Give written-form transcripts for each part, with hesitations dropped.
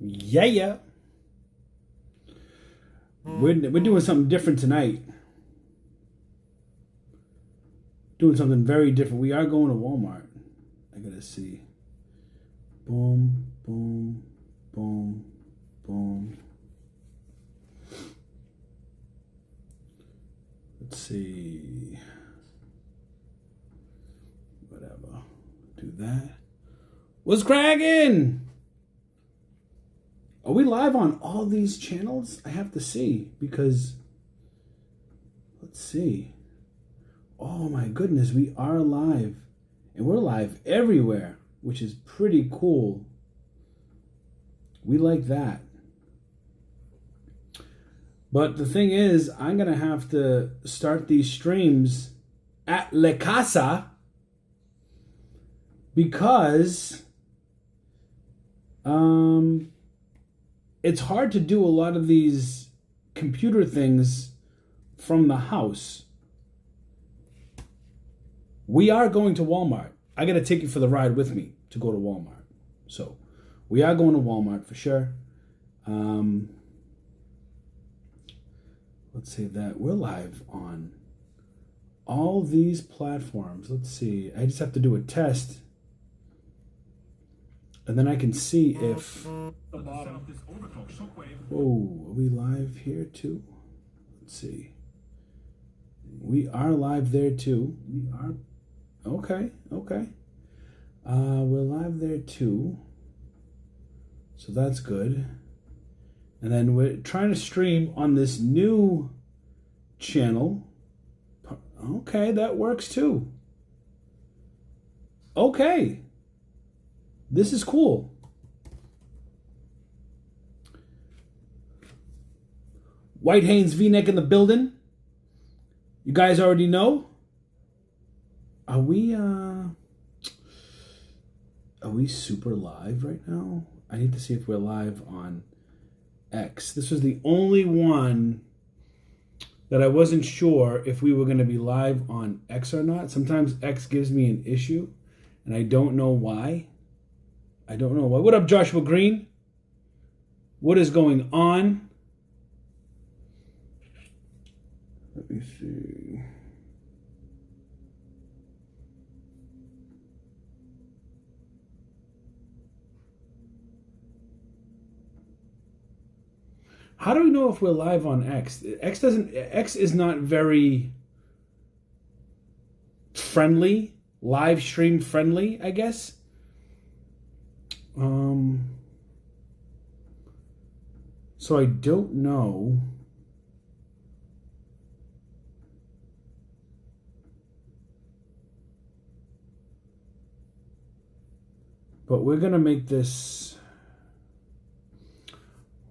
Yeah. We're doing something different tonight. Doing something very different. We are going to Walmart. I gotta see. Boom, boom, boom, boom. Let's see. Whatever. Do that. What's cracking? Are we live on all these channels? I have to see because, let's see. Oh my goodness, we are live. And we're live everywhere, which is pretty cool. We like that. But the thing is, I'm going to have to start these streams at La Casa because it's hard to do a lot of these computer things from the house. We are going to Walmart. I got to take you for the ride with me to go to Walmart. So we are going to Walmart for sure. Let's see that. We're live on all these platforms. Let's see. I just have to do a test. And then I can see if... Whoa, are we live here too? Let's see. We are live there too. We are... Okay. We're live there too. So that's good. And then we're trying to stream on this new channel. Okay, that works too. Okay. This is cool. White Hanes V-neck in the building. You guys already know. Are we super live right now? I need to see if we're live on X. This was the only one that I wasn't sure if we were going to be live on X or not. Sometimes X gives me an issue, and I don't know why. What up, Joshua Green? What is going on? Let me see. How do we know if we're live on X? X is not very friendly, live stream friendly, I guess. So I don't know. But we're gonna make this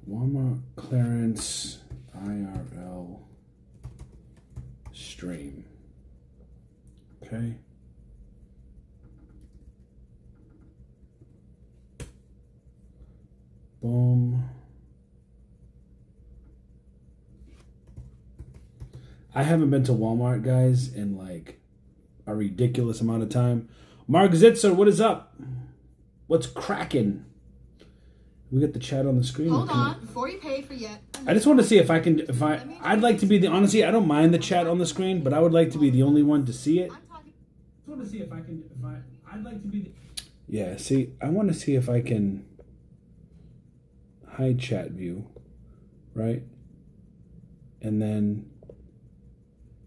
Walmart clearance IRL stream. Okay. Boom. I haven't been to Walmart, guys, in like a ridiculous amount of time. Mark Zitzer, what is up? What's cracking? We got the chat on the screen. Hold on, before you pay for yet. I just want to see if I'd like to be the, honestly, I don't mind the chat on the screen, but I would like to be the only one to see it. I just want to see I'd like to be the... Yeah, see, I want to see if I can hide chat view, right? And then,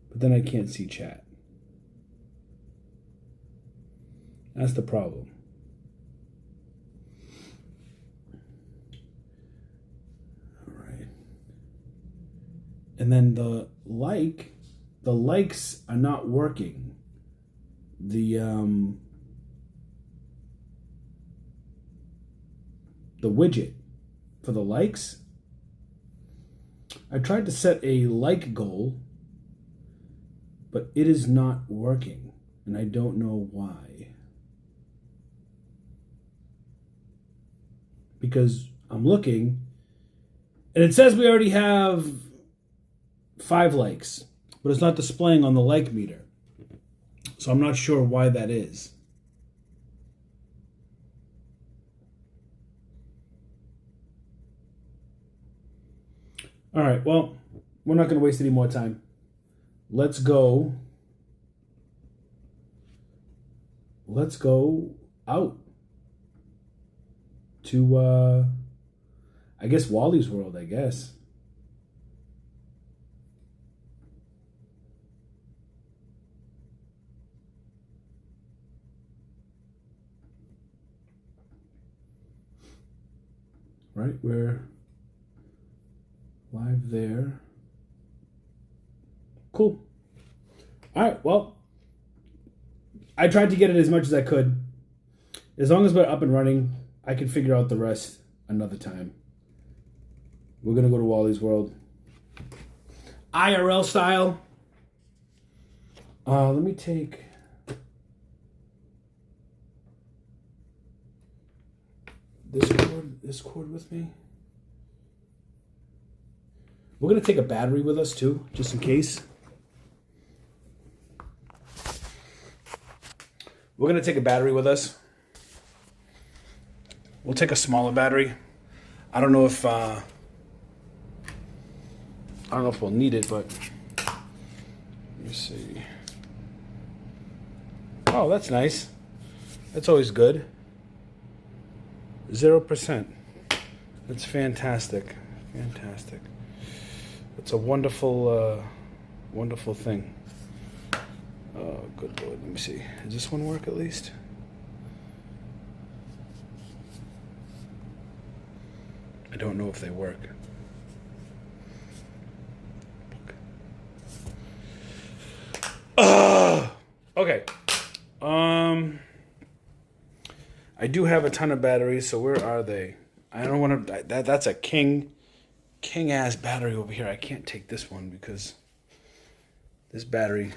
but then I can't see chat. That's the problem. And then the likes are not working. The widget for the likes. I tried to set a like goal, but it is not working, and I don't know why. Because I'm looking, and it says we already have 5 likes, but it's not displaying on the like meter. So I'm not sure why that is. All right, well, we're not going to waste any more time. Let's go out to, I guess, Wally's World, I guess. Right, we're live there. Cool. All right, well, I tried to get it as much as I could. As long as we're up and running, I can figure out the rest another time. We're going to go to Wally's World. IRL style. Let me take... this cord with me. We're going to take a battery with us too, just in case. We're going to take a battery with us. We'll take a smaller battery. I don't know if we'll need it, but let me see. Oh, that's nice. That's always good. 0%. That's fantastic. Fantastic. It's a wonderful, wonderful thing. Oh, good Lord. Let me see. Does this one work at least? I don't know if they work. Okay. I do have a ton of batteries, so where are they? I don't want to... That's a king ass battery over here. I can't take this one because this battery...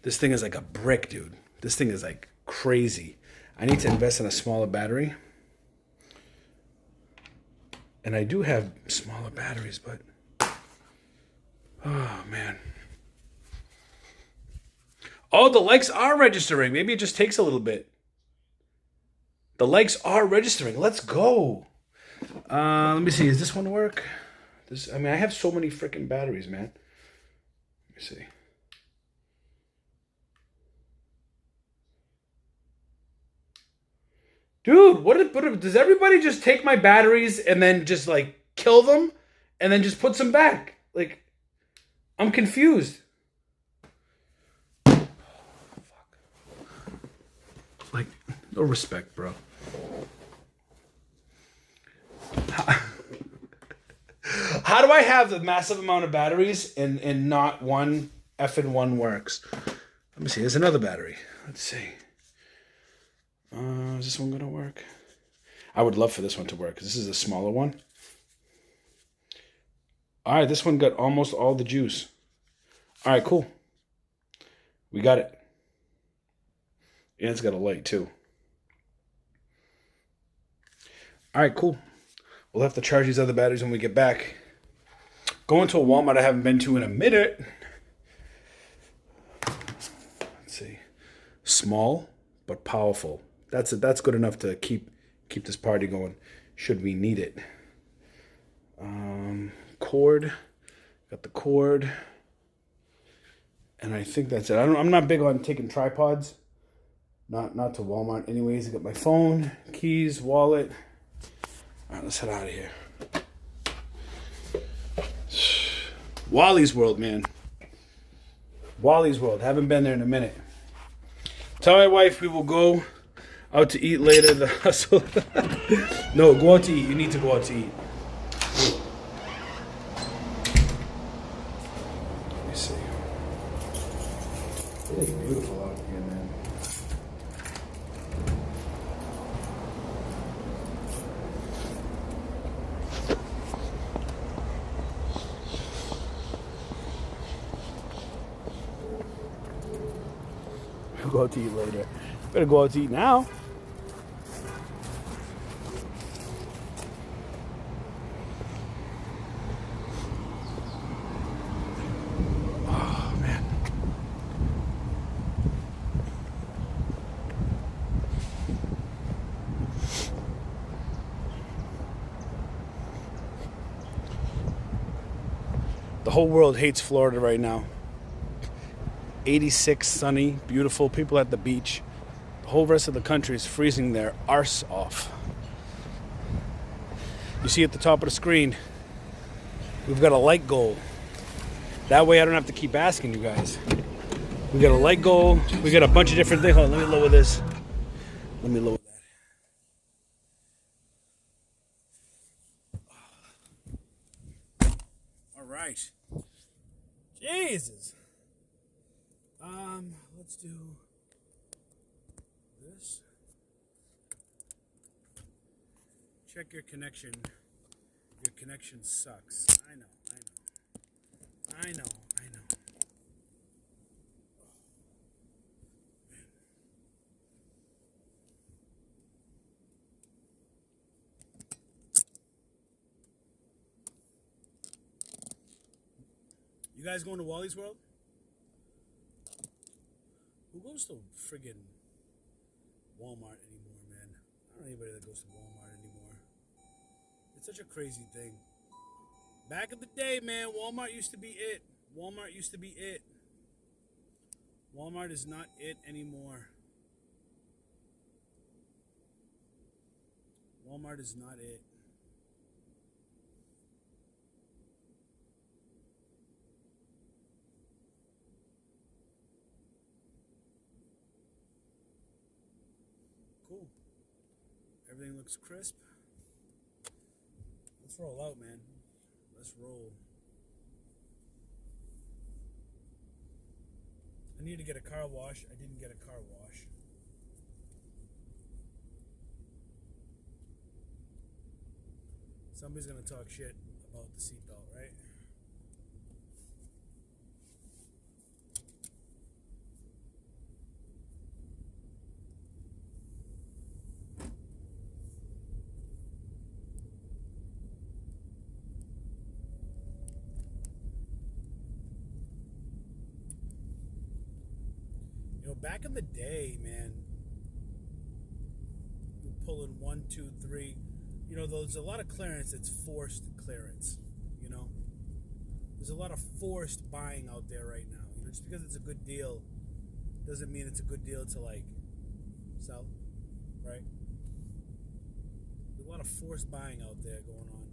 This thing is like a brick, dude. This thing is like crazy. I need to invest in a smaller battery. And I do have smaller batteries, but... Oh, man. Oh, the likes are registering. Maybe it just takes a little bit. The likes are registering. Let's go. Let me see. Does this one work? I mean, I have so many freaking batteries, man. Let me see. Dude, does everybody just take my batteries and then just like kill them and then just put some back? Like, I'm confused. Oh, fuck. Like, no respect, bro. How do I have the massive amount of batteries and not one effing one works? Let me see. There's another battery. Let's see. Is this one going to work? I would love for this one to work because this is a smaller one. All right, this one got almost all the juice. All right, cool. We got it. And it's got a light too. All right, cool. We'll have to charge these other batteries when we get back. Going to a Walmart I haven't been to in a minute. Let's see. Small but powerful. That's good enough to keep this party going should we need it. Cord. Got the cord. And I think that's it. I'm not big on taking tripods. Not to Walmart anyways. I got my phone, keys, wallet. All right, let's head out of here. Wally's World, man. Wally's World. Haven't been there in a minute. Tell my wife we will go out to eat later. The hustle. No, go out to eat. You need to go out to eat. Let me see. It is beautiful out here, man. We'll go out to eat later. Better go out to eat now. Oh, man. whole world hates Florida right now. 86, sunny, beautiful, people at the beach. The whole rest of the country is freezing their arse off. You see at the top of the screen, we've got a light goal. That way I don't have to keep asking you guys. We got a light goal. We got a bunch of different things. Hold on, let me lower this. Let me lower that. All right. Jesus. Let's do this. Check your connection. Your connection sucks. I know. You guys going to Wally's World? Who goes to friggin' Walmart anymore, man? I don't know anybody that goes to Walmart anymore. It's such a crazy thing. Back in the day, man, Walmart used to be it. Walmart used to be it. Walmart is not it anymore. Walmart is not it. Cool. Everything looks crisp. Let's roll out, man. Let's roll. I need to get a car wash. I didn't get a car wash. Somebody's gonna talk shit about the seatbelt, right? You know, back in the day, man, we're pulling 1, 2, 3. You know, there's a lot of clearance that's forced clearance, you know? There's a lot of forced buying out there right now. You know, just because it's a good deal doesn't mean it's a good deal to, like, sell, right? There's a lot of forced buying out there going on.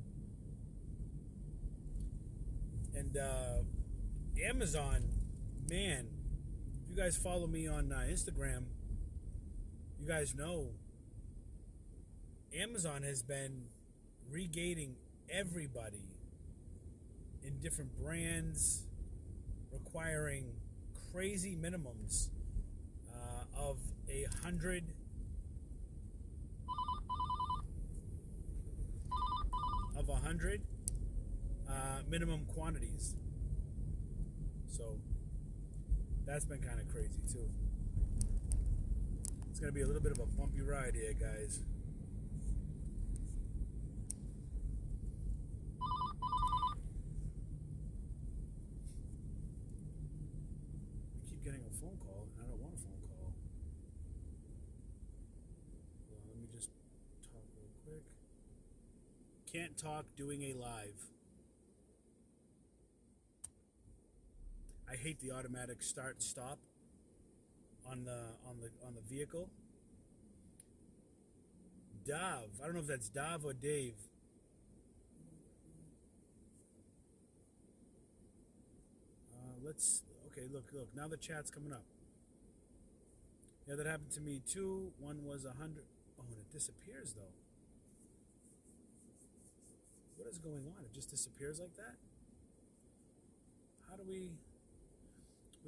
And Amazon, man, if you guys follow me on Instagram, you guys know Amazon has been regating everybody in different brands, requiring crazy minimums of 100 minimum quantities. So that's been kind of crazy too. It's gonna be a little bit of a bumpy ride here, guys. Getting a phone call, and I don't want a phone call. Well, let me just talk real quick. Can't talk doing a live. I hate the automatic start and stop on the vehicle. Dav, I don't know if that's Dav or Dave. Okay, look, now the chat's coming up. Yeah, that happened to me too. One was 100. Oh, and it disappears though. What is going on? It just disappears like that? How do we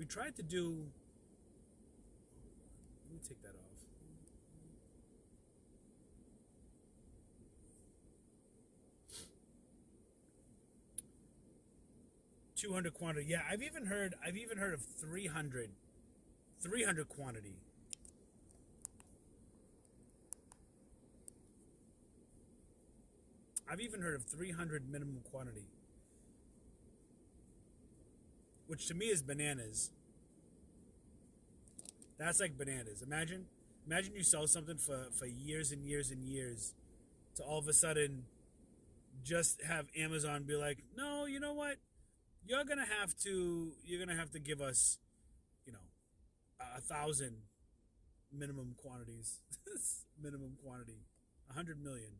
tried to do, let me take that off. $200 quantity. Yeah, I've even heard of 300 quantity. I've even heard of 300 minimum quantity, which to me is bananas. That's like bananas. Imagine you sell something for years and years and years to all of a sudden just have Amazon be like, no, you know what? you're gonna have to give us, 1,000 minimum quantities, minimum quantity, 100 million.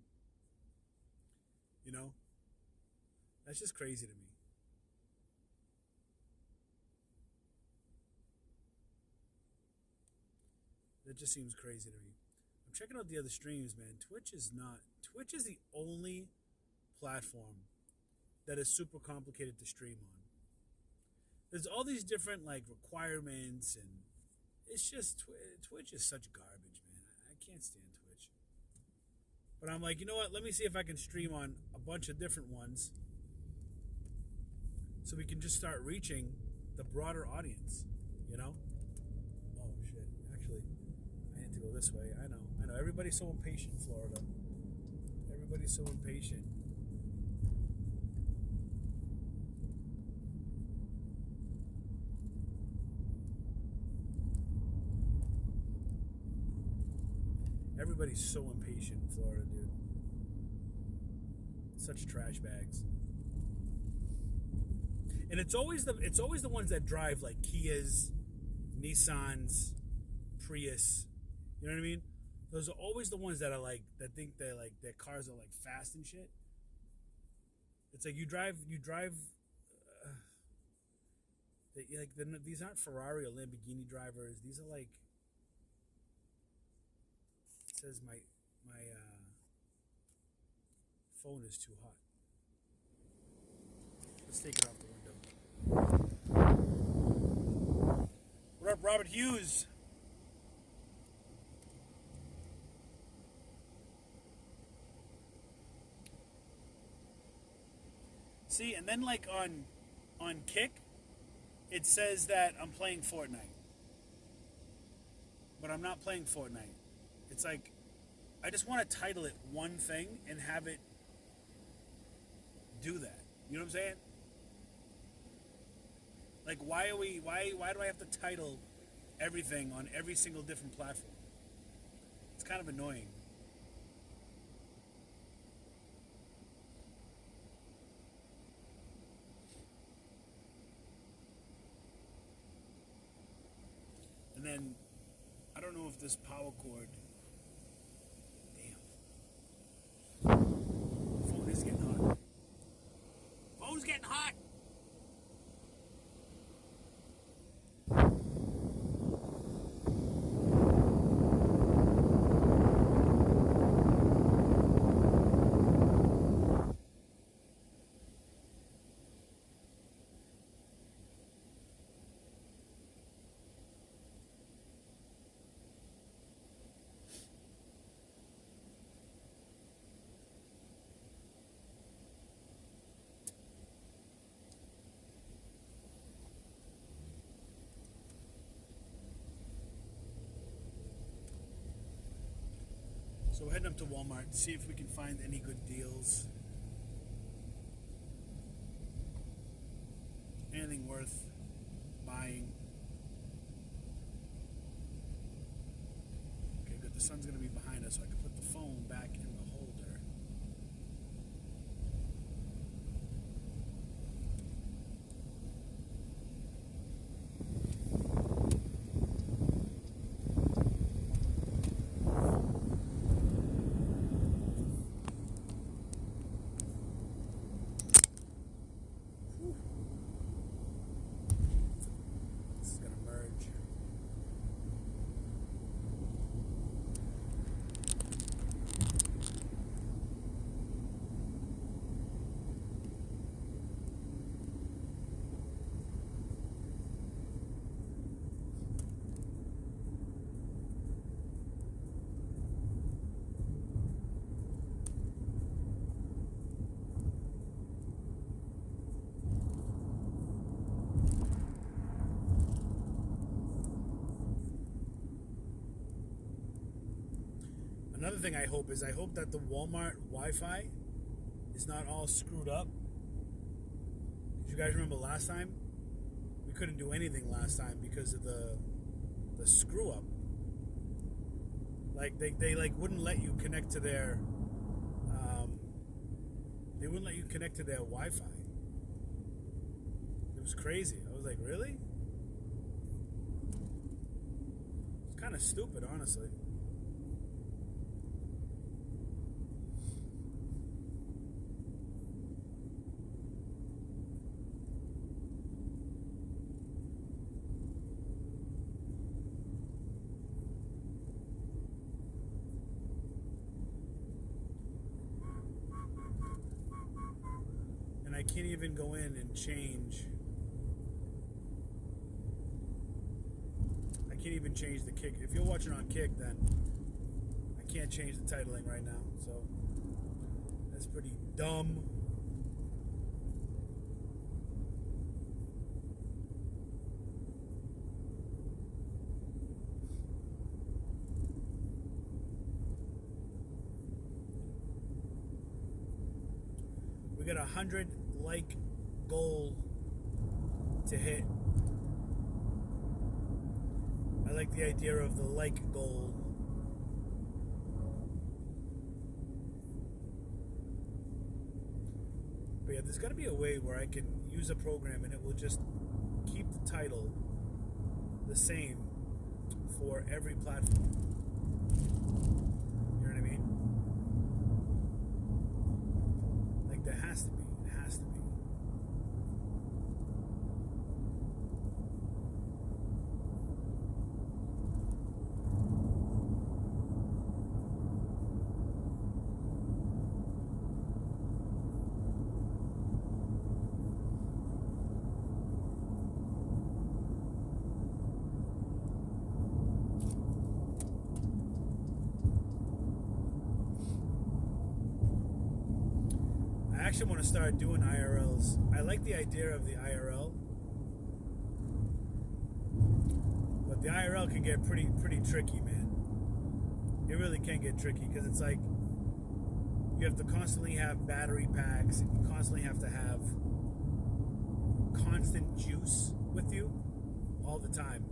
That's just crazy to me. That just seems crazy to me. I'm checking out the other streams, man. Twitch is the only platform that is super complicated to stream on. There's all these different requirements, and it's just Twitch is such garbage, man. I can't stand Twitch. But I'm like, you know what? Let me see if I can stream on a bunch of different ones, so we can just start reaching the broader audience. Oh shit! Actually, I need to go this way. I know. Everybody's so impatient, Florida. Everybody's so impatient. Everybody's so impatient in Florida, dude. Such trash bags. And it's always the ones that drive like Kias, Nissans, Prius. You know what I mean? Those are always the ones that are that think they're their cars are fast and shit. It's like you drive. These aren't Ferrari or Lamborghini drivers. These are it says my phone is too hot. Let's take it off the window. What up, Robert Hughes? See, and then on Kick, it says that I'm playing Fortnite. But I'm not playing Fortnite. It's I just want to title it one thing and have it do that. You know what I'm saying? Why do I have to title everything on every single different platform? It's kind of annoying. And then I don't know if this power cord. Damn. Phone is getting hot. Phone's getting hot. So we're heading up to Walmart to see if we can find any good deals. Anything worth buying. Okay, good. The sun's going to be behind us, so I can put the phone back in the holder. Another thing I hope that the Walmart Wi-Fi is not all screwed up. Did you guys remember last time? We couldn't do anything last time because of the screw up. They wouldn't let you connect to their Wi-Fi. was crazy. I was like, really? It's kind of stupid, honestly. And I can't even go in and change. I can't even change the Kick. If you're watching on Kick, then I can't change the titling right now. So that's pretty dumb. We got 100 like goal to hit. I like the idea of the like goal. But yeah, there's got to be a way where I can use a program and it will just keep the title the same for every platform. You know what I mean? Like there has to be. It has to be. I actually want to start doing IRLs. I like the idea of the IRL, but the IRL can get pretty tricky, man. It really can get tricky because it's like you have to constantly have battery packs, and you constantly have to have constant juice with you all the time.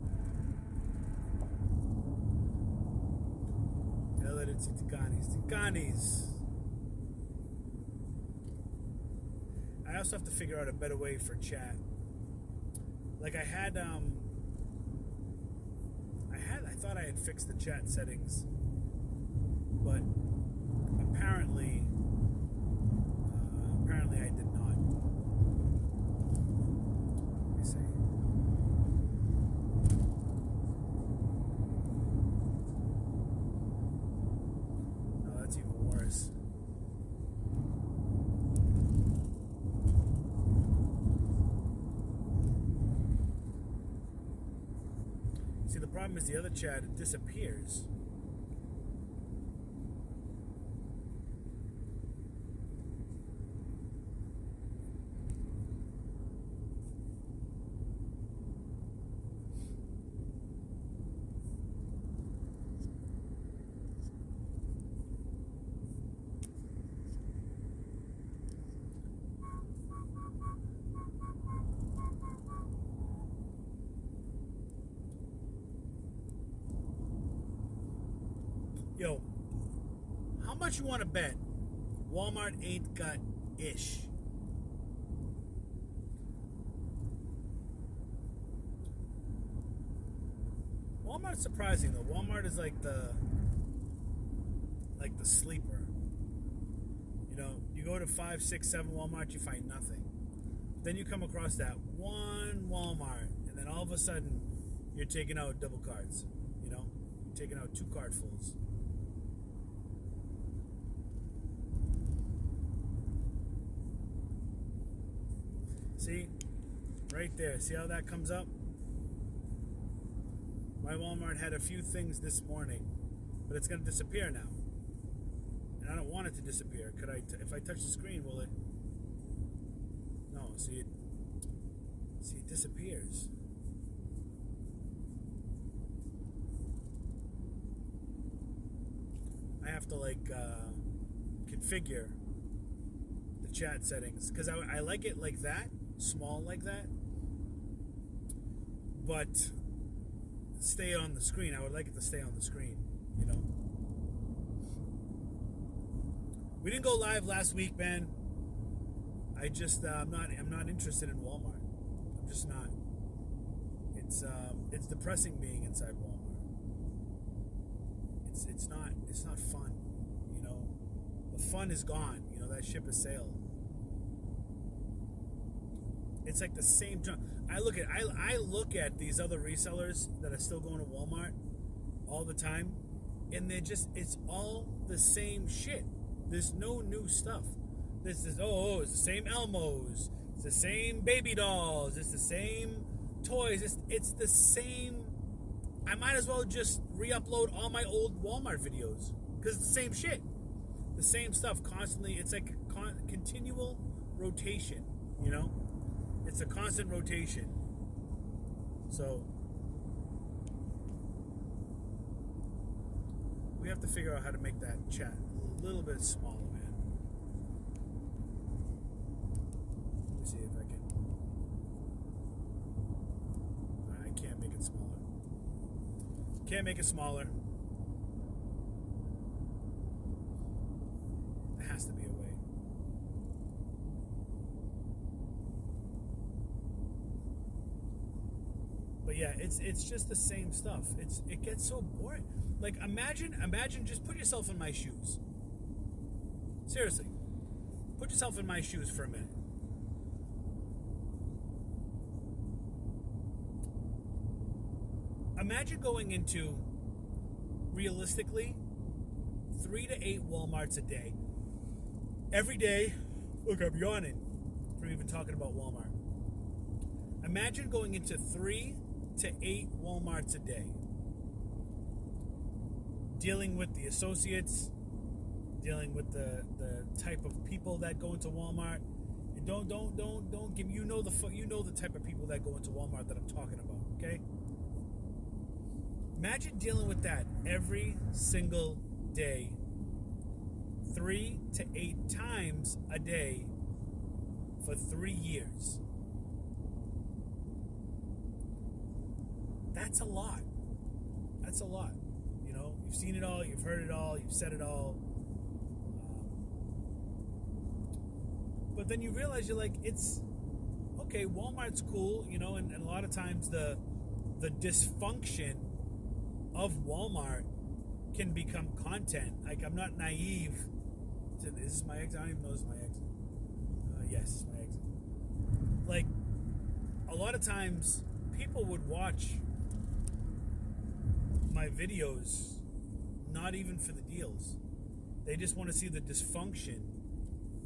Tikanis. I also have to figure out a better way for chat. Like I thought I had fixed the chat settings, but apparently I did not. Let me see. No, that's even worse. See, the problem is the other chat disappears. Yo, how much you want to bet Walmart ain't got ish? Walmart's surprising though. Walmart is like the sleeper. You know, you go to 5, 6, 7 Walmart, you find nothing. Then you come across that one Walmart, and then all of a sudden you're taking out double cards. You know, you're taking out 2 cardfuls. See? Right there. See how that comes up? My Walmart had a few things this morning, but it's going to disappear now. And I don't want it to disappear. Could I, if I touch the screen, will it? No, see, it disappears. I have to configure the chat settings because I like it like that. Small like that, but stay on the screen. I would like it to stay on the screen, you know. We didn't go live last week, man. I just I'm not interested in Walmart. I'm just not. It's depressing being inside Walmart. It's not fun. You know, the fun is gone. You know, that ship has sailed. It's like the same junk. I look at these other resellers that are still going to Walmart all the time, and it's all the same shit. There's no new stuff. It's the same Elmos, it's the same baby dolls, it's the same toys, it's the same. I might as well just re-upload all my old Walmart videos because it's the same shit, the same stuff constantly. It's like continual rotation, you know. It's a constant rotation. So we have to figure out how to make that chat a little bit smaller, man. Let me see if I can. I can't make it smaller. Can't make it smaller. There has to be a way. But yeah, it's just the same stuff. It gets so boring. Like imagine just put yourself in my shoes. Seriously. Put yourself in my shoes for a minute. Imagine going into, realistically, 3 to 8 Walmarts a day. Every day. Look, I'm yawning from even talking about Walmart. Imagine going into 3 to 8 Walmarts a day. Dealing with the associates, dealing with the type of people that go into Walmart. And don't give you know the type of people that go into Walmart that I'm talking about, okay? Imagine dealing with that every single day, 3 to 8 times a day for 3 years. That's a lot. That's a lot. You know, you've seen it all, you've heard it all, you've said it all. But then you realize you're like, it's okay, Walmart's cool, you know, and a lot of times the dysfunction of Walmart can become content. Like, I'm not naive to this. Is my exit? I don't even know this is my exit. Yes, it's my exit. Like, a lot of times people would watch my videos not even for the deals. They just want to see the dysfunction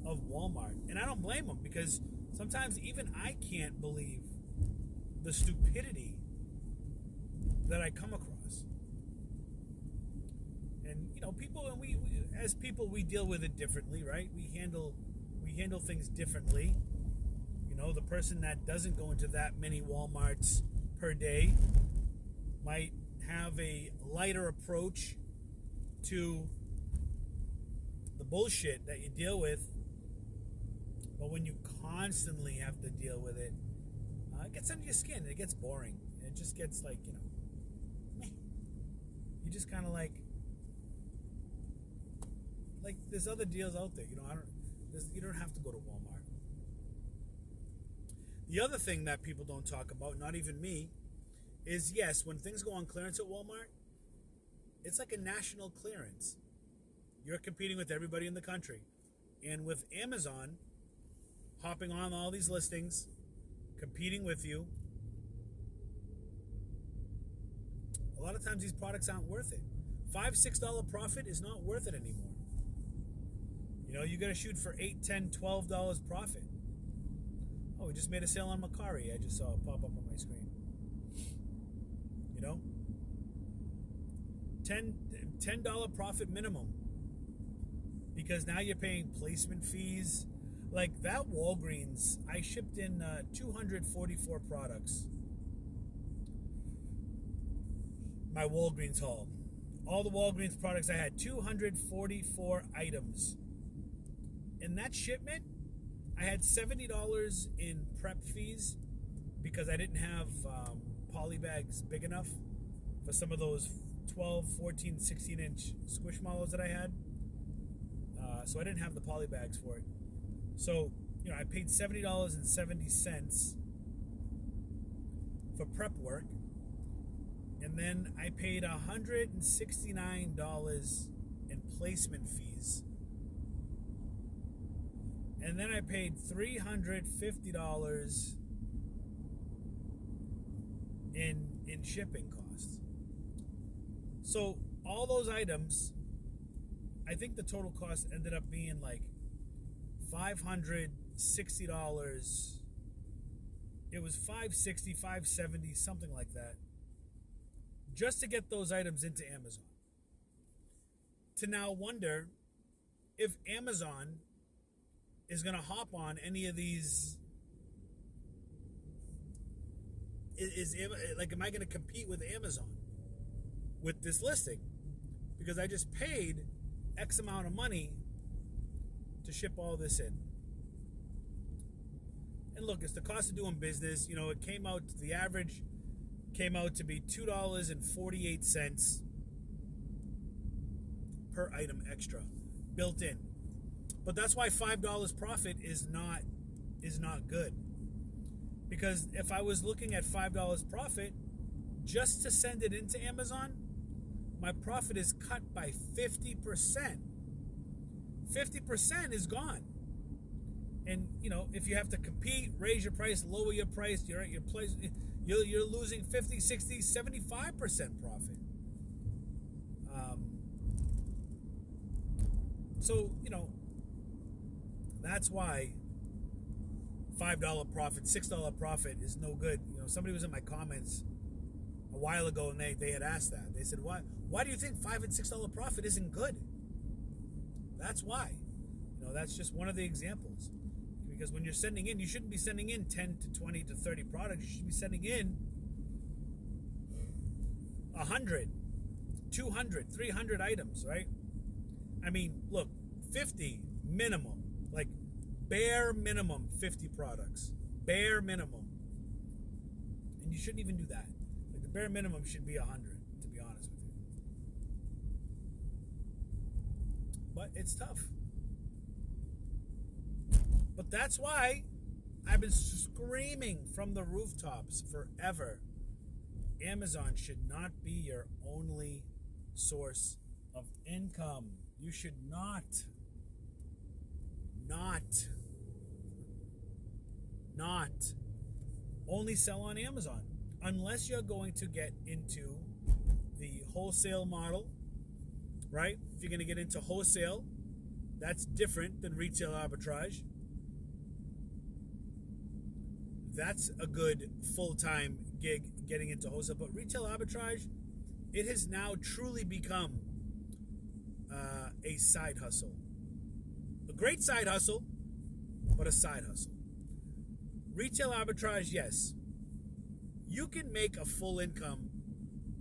of Walmart. And I don't blame them, because sometimes even I can't believe the stupidity that I come across. And you know, people, and we as people, we deal with it differently, right? We handle things differently. You know, the person that doesn't go into that many Walmarts per day might have a lighter approach to the bullshit that you deal with. But when you constantly have to deal with it, it gets under your skin and it gets boring. It just gets like, you know, meh. You just kind of like there's other deals out there. You know, you don't have to go to Walmart. The other thing that people don't talk about, not even me, is yes, when things go on clearance at Walmart, it's like a national clearance. You're competing with everybody in the country. And with Amazon hopping on all these listings, competing with you, a lot of times these products aren't worth it. $5-6 profit is not worth it anymore. You know, you got to shoot for $8, $10, $12 profit. Oh, we just made a sale on Macari. I just saw it pop up on my screen. You know, $10 profit minimum, because now you're paying placement fees. Like that Walgreens, I shipped in 244 products. My Walgreens haul. All the Walgreens products, I had 244 items. In that shipment, I had $70 in prep fees because I didn't have poly bags big enough for some of those 12, 14, 16-inch Squishmallows that I had. So I didn't have the poly bags for it. So, you know, I paid $70.70 for prep work. And then I paid $169 in placement fees. And then I paid $350 in shipping costs. So all those items, I think the total cost ended up being like $560. It was $560, $570, something like that, just to get those items into Amazon. To now wonder if Amazon is going to hop on any of these. Am I going to compete with Amazon with this listing? Because I just paid X amount of money to ship all this in. And look, it's the cost of doing business. It came out, the average came out to be $2.48 per item extra built in. But that's why $5 profit is not good. Because if I was looking at $5 profit just to send it into Amazon, my profit is cut by 50%. 50% is gone. And if you have to compete, raise your price, lower your price, you're at your place, you're losing 50, 60, 75% profit. So that's why $5 profit, $6 profit is no good. Somebody was in my comments a while ago and they had asked that. They said, why do you think $5 and $6 profit isn't good? That's why. That's just one of the examples. Because when you're sending in, you shouldn't be sending in 10 to 20 to 30 products. You should be sending in 100, 200, 300 items, right? I mean, look, 50 minimum, like bare minimum 50 products. Bare minimum. And you shouldn't even do that. Like the bare minimum should be 100, to be honest with you. But it's tough. But that's why I've been screaming from the rooftops forever. Amazon should not be your only source of income. You should not only sell on Amazon unless you're going to get into the wholesale model, right? If you're going to get into wholesale, that's different than retail arbitrage. That's a good full-time gig getting into wholesale. But retail arbitrage, it has now truly become a side hustle. A great side hustle, but a side hustle. Retail arbitrage, yes. You can make a full income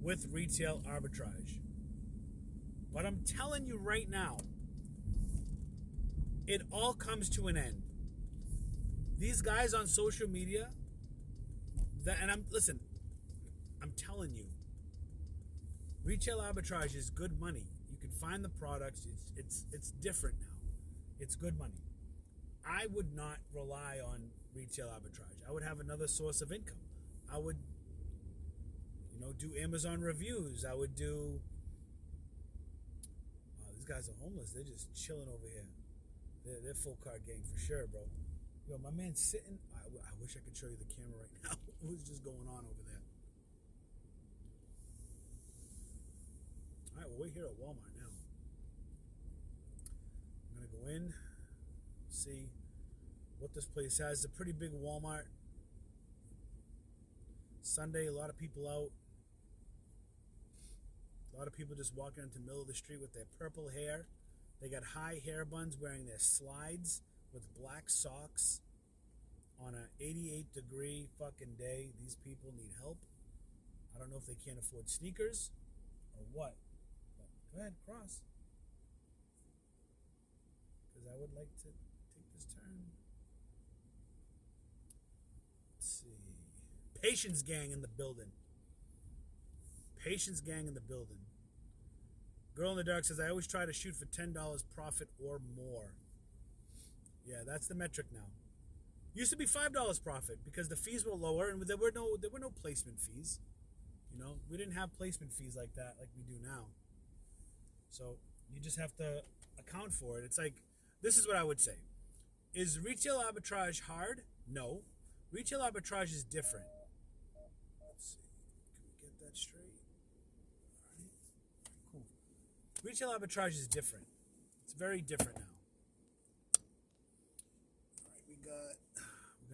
with retail arbitrage. But I'm telling you right now, it all comes to an end. These guys on social media, I'm telling you, retail arbitrage is good money. You can find the products. It's different now. It's good money. I would not rely on retail arbitrage. I would have another source of income. I would, do Amazon reviews. I would do. Wow, these guys are homeless. They're just chilling over here. They're full car gang for sure, bro. Yo, my man's sitting. I wish I could show you the camera right now. What's just going on over there? All right, well, we're here at Walmart now. I'm going to go in, see what this place has. It's a pretty big Walmart. Sunday, a lot of people out. A lot of people just walking into the middle of the street with their purple hair. They got high hair buns wearing their slides with black socks on an 88-degree fucking day. These people need help. I don't know if they can't afford sneakers or what. But go ahead, cross. Because I would like to take this turn. Let's see. Patience gang in the building. Patience gang in the building. Girl in the Dark says, I always try to shoot for $10 profit or more. Yeah, that's the metric now. Used to be $5 profit because the fees were lower and there were no placement fees. You know, we didn't have placement fees like that like we do now. So you just have to account for it. It's like, this is what I would say. Is retail arbitrage hard? No. Retail arbitrage is different. Let's see. Can we get that straight? All right. Cool. Retail arbitrage is different. It's very different now. All right, we're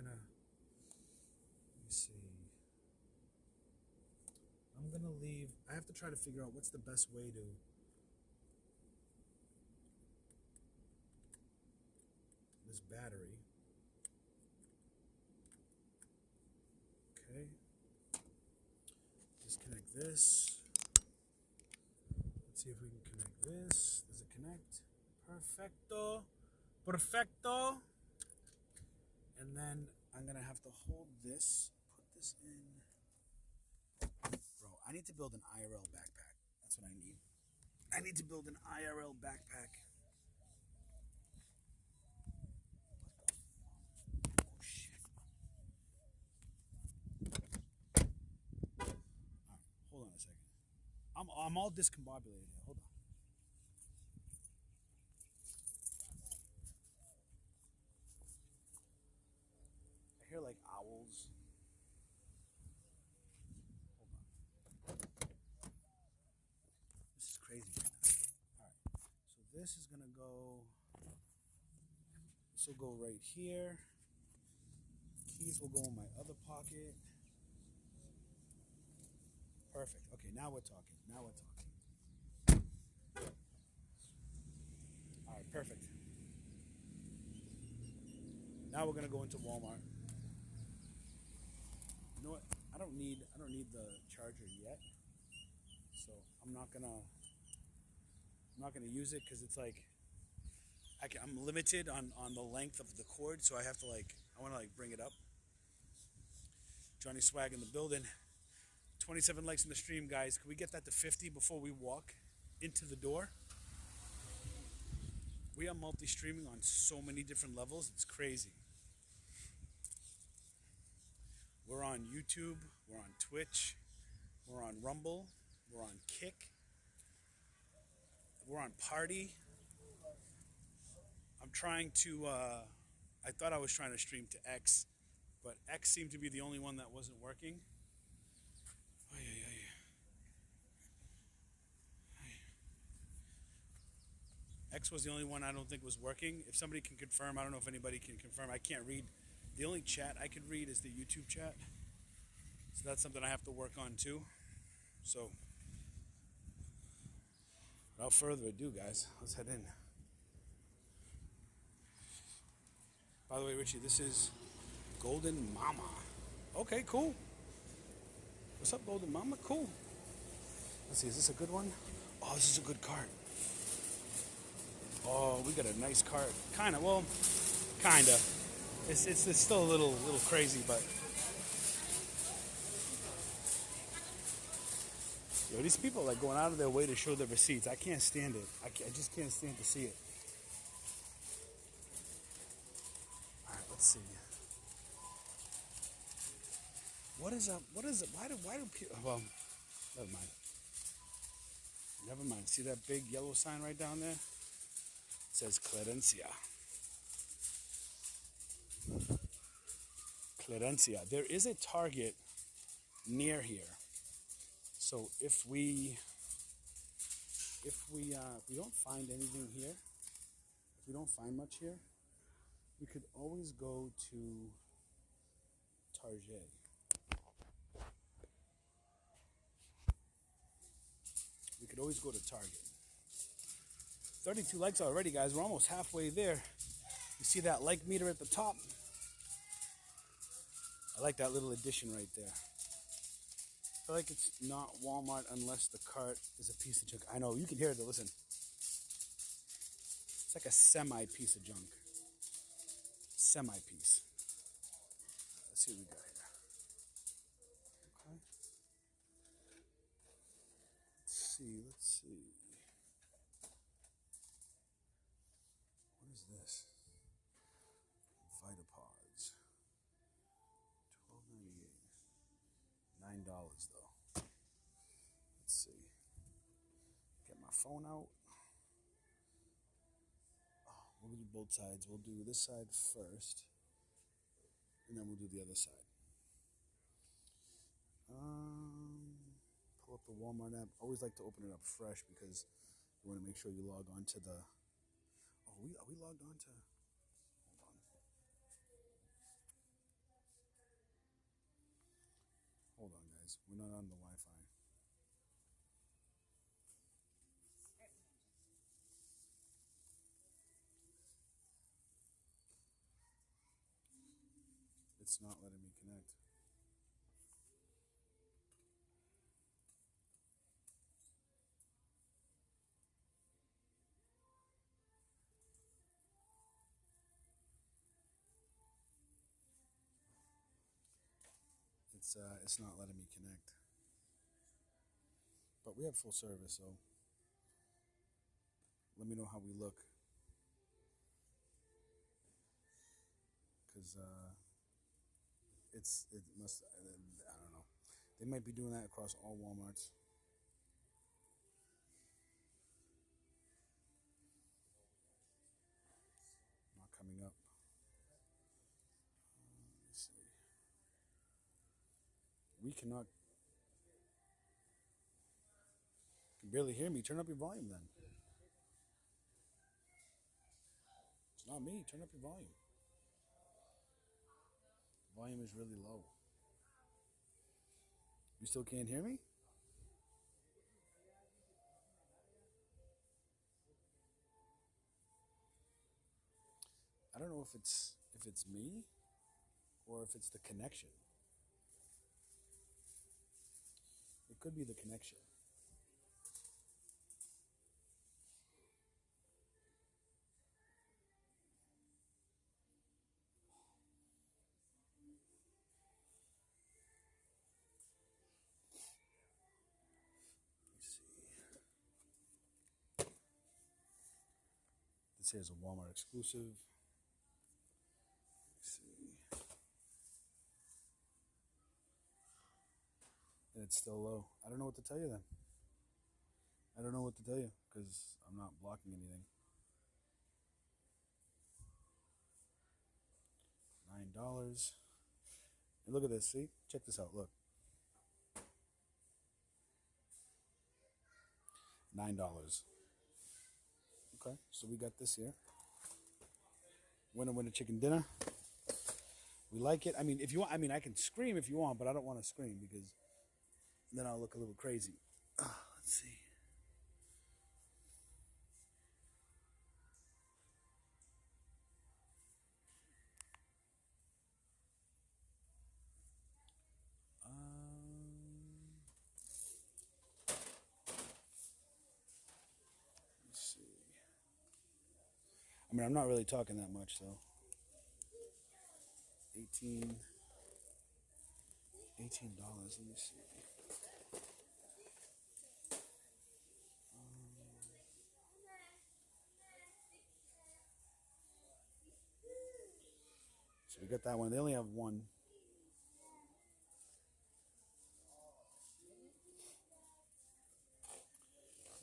gonna, let me see. I'm gonna leave, I have to try to figure out what's the best way to this battery. Okay. Disconnect this. Let's see if we can connect this. Does it connect? Perfecto. Perfecto. And then I'm gonna have to hold this, put this in. Bro, I need to build an IRL backpack. That's what I need. I need to build an IRL backpack. Oh shit. Alright, hold on a second. I'm all discombobulated here. Hold on. I hear like owls. Hold on. This is crazy right now. Alright. So this is gonna go. This will go right here. Keys will go in my other pocket. Perfect. Okay, now we're talking. All right, perfect. Now we're gonna go into Walmart. You know what? I don't need the charger yet, so I'm not gonna use it because it's like I'm limited on the length of the cord, so I have to I want to bring it up. Johnny Swag in the building. 27 likes in the stream, guys. Can we get that to 50 before we walk into the door? We are multi-streaming on so many different levels. It's crazy. We're on YouTube. We're on Twitch. We're on Rumble. We're on Kick. We're on Party. I'm trying to, I thought I was trying to stream to X, but X seemed to be the only one that wasn't working. X was the only one I don't think was working. If somebody can confirm, I don't know if anybody can confirm. I can't read. The only chat I could read is the YouTube chat. So that's something I have to work on too. So, without further ado, guys, let's head in. By the way, Richie, this is Golden Mama. Okay, cool. What's up, Golden Mama? Cool. Let's see, is this a good one? Oh, this is a good cart. Oh, we got a nice cart. Kinda. It's still a little crazy, but yo, these people are going out of their way to show their receipts. I can't stand it. I just can't stand to see it. All right, let's see. What is up? What is it? Why do people? Well, never mind. Never mind. See that big yellow sign right down there? It says Clerencia. Clerencia. There is a Target near here. So if we don't find anything here, if we don't find much here, we could always go to Target. We could always go to Target. 32 likes already, guys. We're almost halfway there. You see that like meter at the top? I like that little addition right there. I feel like it's not Walmart unless the cart is a piece of junk. I know, you can hear it though, listen. It's like a semi-piece of junk. Semi-piece. Let's see what we got here. Okay. Let's see. What is this? Vitapods. though. Let's see. Get my phone out. Oh, we'll do both sides. We'll do this side first, and then we'll do the other side. Pull up the Walmart app. Always like to open it up fresh because you want to make sure you log on to the. Oh, are we logged on to? Hold on. Hold on, guys. We're not on the Wi-Fi. It's not letting me connect. It's not letting me connect. But we have full service, so let me know how we look. Because it must, I don't know. They might be doing that across all Walmarts. Not coming up. Let's see. We cannot. You can barely hear me. Turn up your volume then. It's not me. Turn up your volume. The volume is really low. You still can't hear me? I don't know if it's me or if it's the connection. It could be the connection. This here is a Walmart exclusive. Let's see. And it's still low. I don't know what to tell you then. I don't know what to tell you because I'm not blocking anything. $9. And look at this. See? Check this out. Look. $9. Okay, so we got this here. Winner chicken dinner. We like it. I mean, if you want, I can scream if you want, but I don't want to scream because then I'll look a little crazy. Let's see. Let's see. I mean, I'm not really talking that much, though. $18. Let me see. So we got that one. They only have one.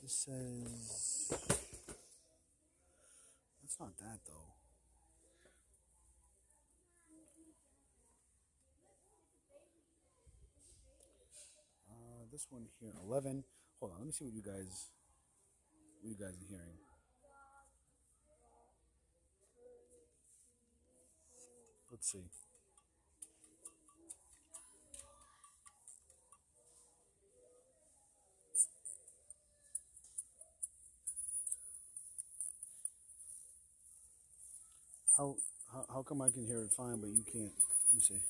This says... That's not that, though. This one here, 11. Hold on, let me see what you guys are hearing. Let's see. How come I can hear it fine, but you can't? Let me see.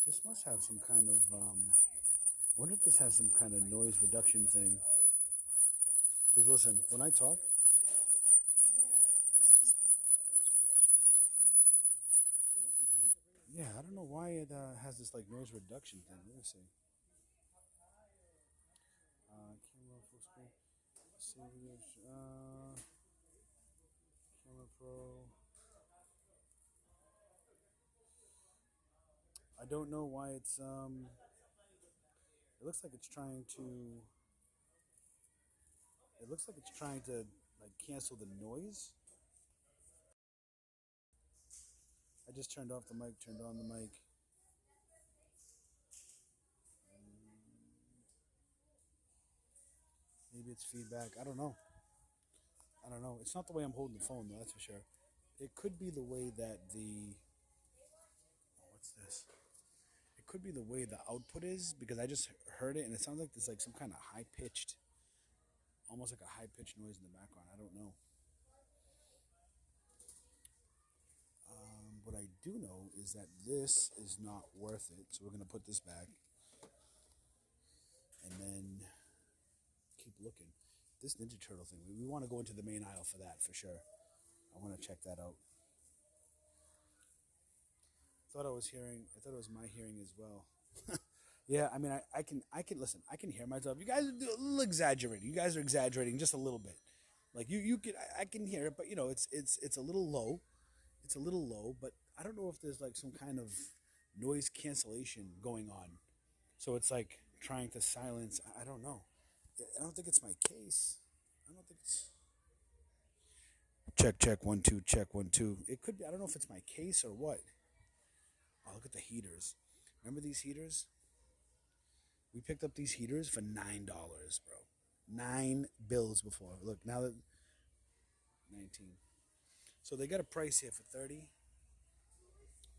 This must have some kind of, I wonder if this has some kind of noise reduction thing. Because listen, when I talk, yeah, I don't know why it has this like noise reduction thing. Let me see. Camera full screen. Camera Pro. I don't know why it's it looks like it's trying to like cancel the noise. I just turned off the mic, turned on the mic. Maybe it's feedback. I don't know. It's not the way I'm holding the phone though, that's for sure. It could be the way that what's this? It could be the way the output is, because I just heard it and it sounds like there's like some kind of high-pitched, almost like a high-pitched noise in the background. I don't know. What I do know is that this is not worth it, so we're going to put this back and then keep looking. This Ninja Turtle thing, we want to go into the main aisle for that, for sure. I want to check that out. I thought it was my hearing as well. Yeah, I mean, I can listen. I can hear myself. You guys are a little exaggerating. You guys are exaggerating just a little bit. Like I can hear it, but you know, it's a little low. It's a little low, but I don't know if there's like some kind of noise cancellation going on. So it's like trying to silence. I don't know. I don't think it's my case. I don't think it's. Check 1 2 check 1 2. It could be. I don't know if it's my case or what. Oh, look at the heaters. Remember these heaters? We picked up these heaters for $9, bro. $9 before. Look, now that 19. So they got a price here for 30,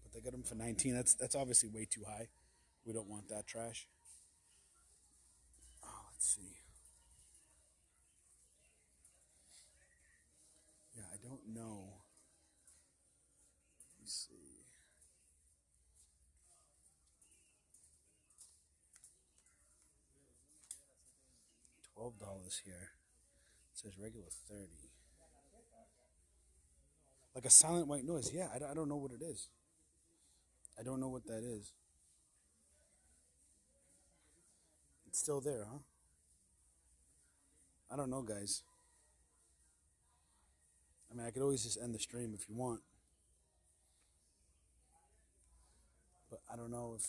but they got them for 19. That's obviously way too high. We don't want that trash. Oh, let's see. Yeah, I don't know. Let's see. $12 here. It says regular 30. Like a silent white noise. Yeah, I don't know what it is. I don't know what that is. It's still there, huh? I don't know, guys. I mean, I could always just end the stream if you want. But I don't know if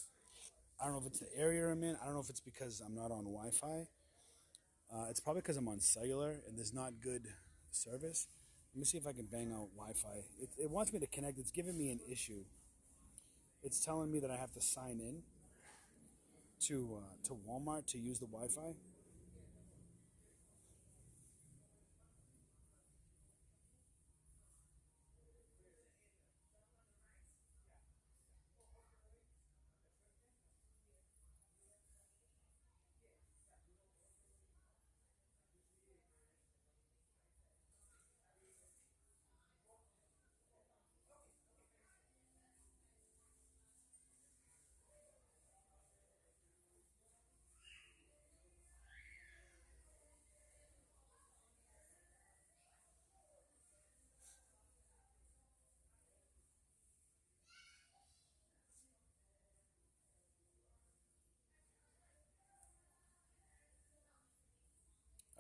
it's the area I'm in. I don't know if it's because I'm not on Wi-Fi. It's probably because I'm on cellular and there's not good service. Let me see if I can bang out Wi-Fi. It wants me to connect. It's giving me an issue. It's telling me that I have to sign in to Walmart to use the Wi-Fi.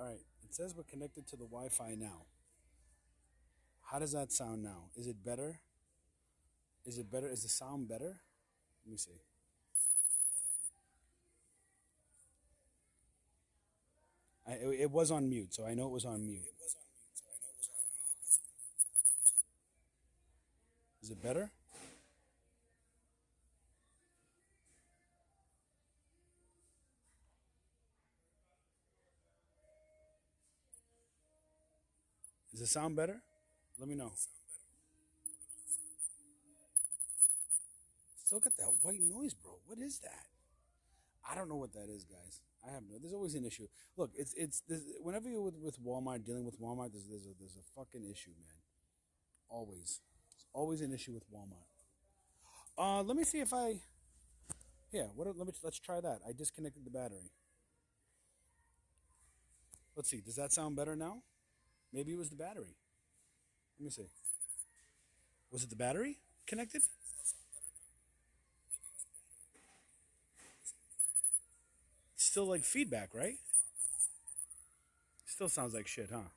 All right, it says we're connected to the Wi-Fi now. How does that sound now? Is it better? Is it better? Is the sound better? Let me see. It was on mute, so I know it was on mute. Is it better? Does it sound better? Let me know. Still got that white noise, bro. What is that? I don't know what that is, guys. I have no. There's always an issue. Look, whenever you're with Walmart, dealing with Walmart, there's a fucking issue, man. Always, it's always an issue with Walmart. Let me see if I. Yeah, let's try that. I disconnected the battery. Let's see. Does that sound better now? Maybe it was the battery. Let me see. Was it the battery connected? Still like feedback, right? Still sounds like shit, huh?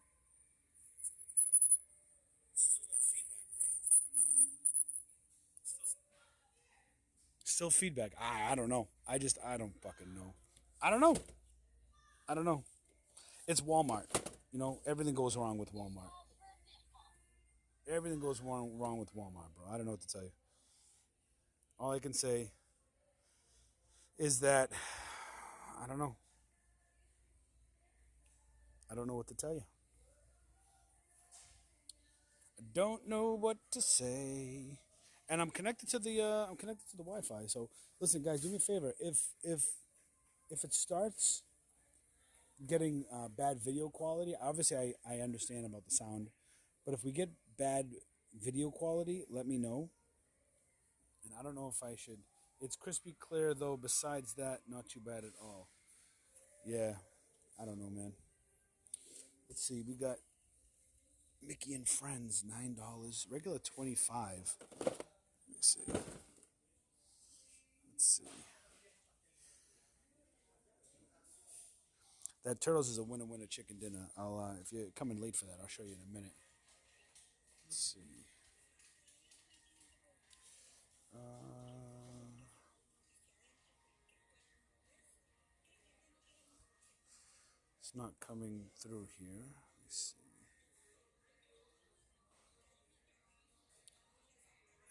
Still feedback. I don't know. I don't fucking know. I don't know. I don't know. It's Walmart. You know, everything goes wrong with Walmart. Everything goes wrong with Walmart, bro. I don't know what to tell you. All I can say is that I don't know. I don't know what to tell you. I don't know what to say. And I'm connected to the Wi-Fi. So listen, guys, do me a favor. If it starts getting bad video quality, obviously I understand about the sound, but if we get bad video quality, let me know. And I don't know if I should. It's crispy clear though. Besides that, not too bad at all. Yeah, I don't know, man. Let's see. We got Mickey and Friends, $9. Regular $25. Let me see. Let's see. That Turtles is a winner chicken dinner. I'll if you're coming late for that, I'll show you in a minute. Let's see. It's not coming through here. Let me see.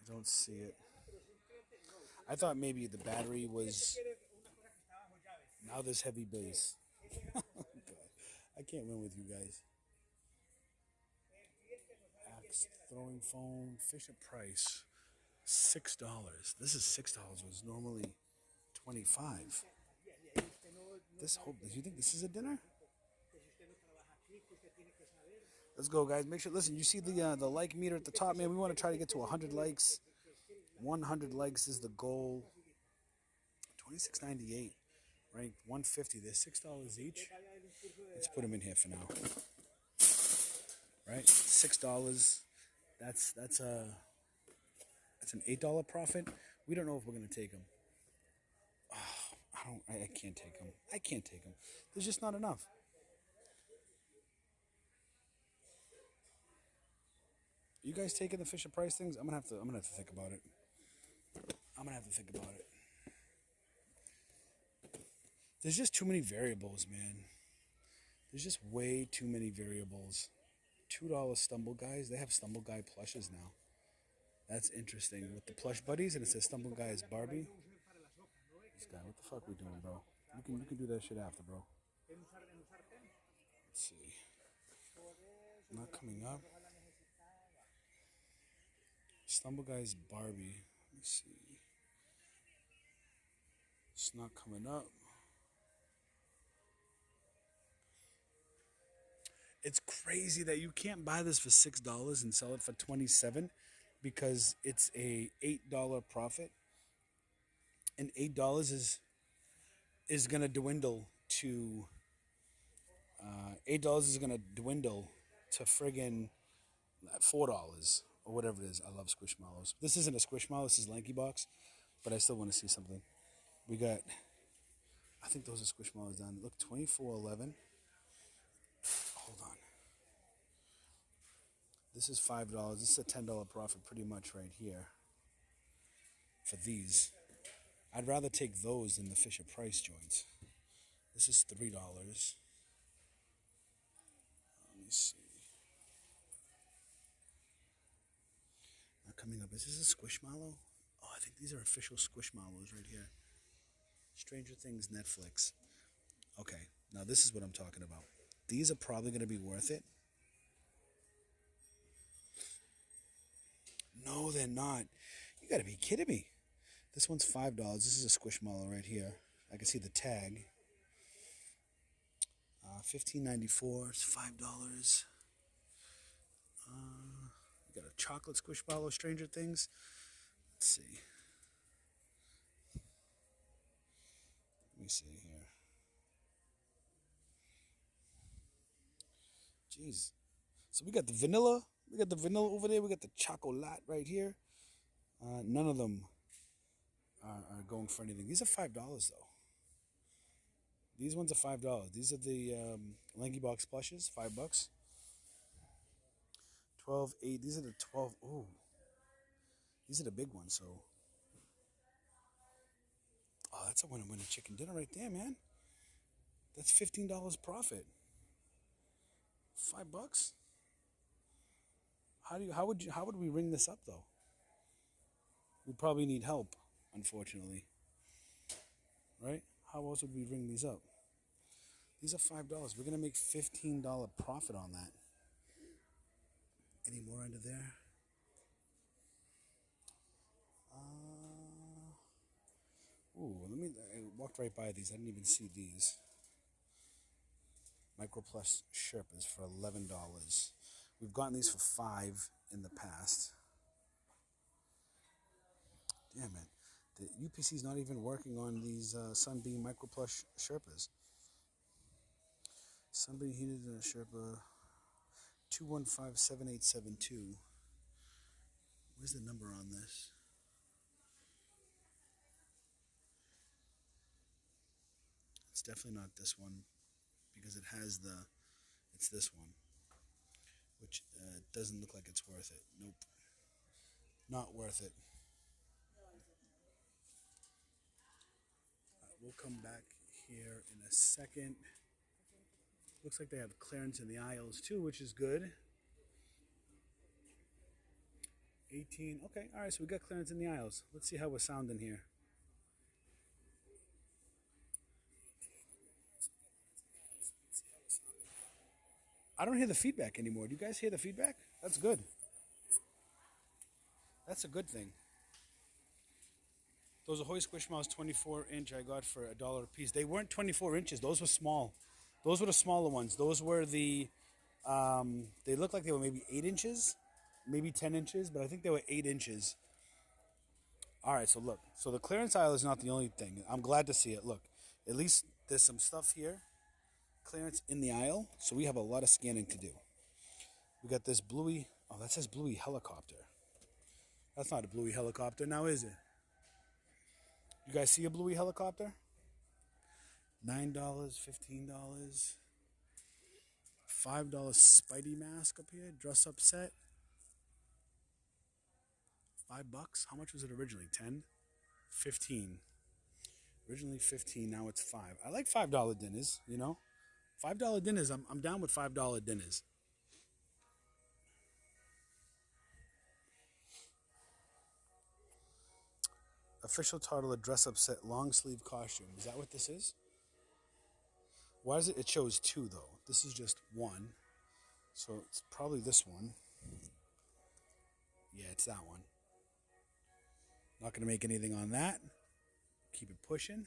I don't see it. I thought maybe the battery was. Now there's heavy bass. I can't win with you guys. Axe throwing foam, Fisher Price, $6. This is $6. It was normally $25. This whole. Do you think this is a dinner? Let's go, guys. Make sure. Listen, you see the like meter at the top, man. We want to try to get to 100 likes. 100 likes is the goal. $26.98, ranked 150. They're $6 each. Let's put them in here for now. Right, $6. That's an $8 profit. We don't know if we're gonna take them. Oh, I can't take them. I can't take them. There's just not enough. You guys taking the Fisher Price things? I'm gonna have to think about it. There's just too many variables, man. There's just way too many variables. $2 Stumble Guys. They have Stumble Guy plushes now. That's interesting. With the plush buddies, and it says Stumble Guy is Barbie. This guy, what the fuck we doing, bro? You can do that shit after, bro. Let's see. Not coming up. Stumble Guy's Barbie. Let me see. It's not coming up. It's crazy that you can't buy this for $6 and sell it for $27 because it's a $8 profit, and $8 is gonna dwindle to $8 is gonna dwindle to friggin' $4 or whatever it is. I love Squishmallows. This isn't a Squishmallow. This is Lanky Box, but I still want to see something. We got. I think those are Squishmallows down. Look, $24.11. Hold on. This is $5. This is a $10 profit pretty much right here for these. I'd rather take those than the Fisher Price joints. This is $3. Let me see. Not coming up. Is this a Squishmallow? Oh, I think these are official Squishmallows right here. Stranger Things Netflix. Okay, now this is what I'm talking about. These are probably going to be worth it. No, they're not. You got to be kidding me. This one's $5. This is a Squishmallow right here. I can see the tag. $15.94. It's $5. You got a chocolate Squishmallow, Stranger Things. Let's see. Let me see here. Jeez. So we got the vanilla. We got the vanilla over there. We got the chocolate right here. None of them are going for anything. These are $5 though. These ones are $5. These are the Lanky Box plushes, $5. 12.8. These are the 12. Ooh. These are the big ones. So that's a winner chicken dinner right there, man. That's $15 profit. $5. How would we ring this up though? We'd probably need help, unfortunately. Right? How else would we ring these up? These are $5. We're gonna make $15 profit on that. Any more under there? I walked right by these. I didn't even see these. Micro Plus Sherpas for $11. We've gotten these for $5 in the past. Damn it. The UPC is not even working on these Sunbeam Micro Plus Sherpas. Sunbeam Heated Sherpa 2157872. Where's the number on this? It's definitely not this one because it's this one, which doesn't look like it's worth it. Nope. Not worth it. We'll come back here in a second. Looks like they have clearance in the aisles too, which is good. 18. Okay, all right, so we got clearance in the aisles. Let's see how we're sounding here. I don't hear the feedback anymore. Do you guys hear the feedback? That's good. That's a good thing. Those Ahoy Squishmallows 24-inch I got for $1 a piece. They weren't 24 inches. Those were small. Those were the smaller ones. Those were the, they looked like they were maybe 8 inches, maybe 10 inches, but I think they were 8 inches. All right, so look. So the clearance aisle is not the only thing. I'm glad to see it. Look, at least there's some stuff here. Clearance in the aisle. So we have a lot of scanning to do. We got this Bluey. Oh, that says Bluey helicopter. That's not a Bluey helicopter now, is it? You guys see a Bluey helicopter? $9, $15, $5 Spidey mask up here, dress up set. $5. How much was it originally? 10? 15. Originally 15, now it's 5. I like $5 dinners, you know? $5 dinners, I'm down with $5 dinners. Official toddler dress up set long sleeve costume. Is that what this is? Why is it? It shows 2 though. This is just 1. So it's probably this one. Yeah, it's that one. Not gonna make anything on that. Keep it pushing.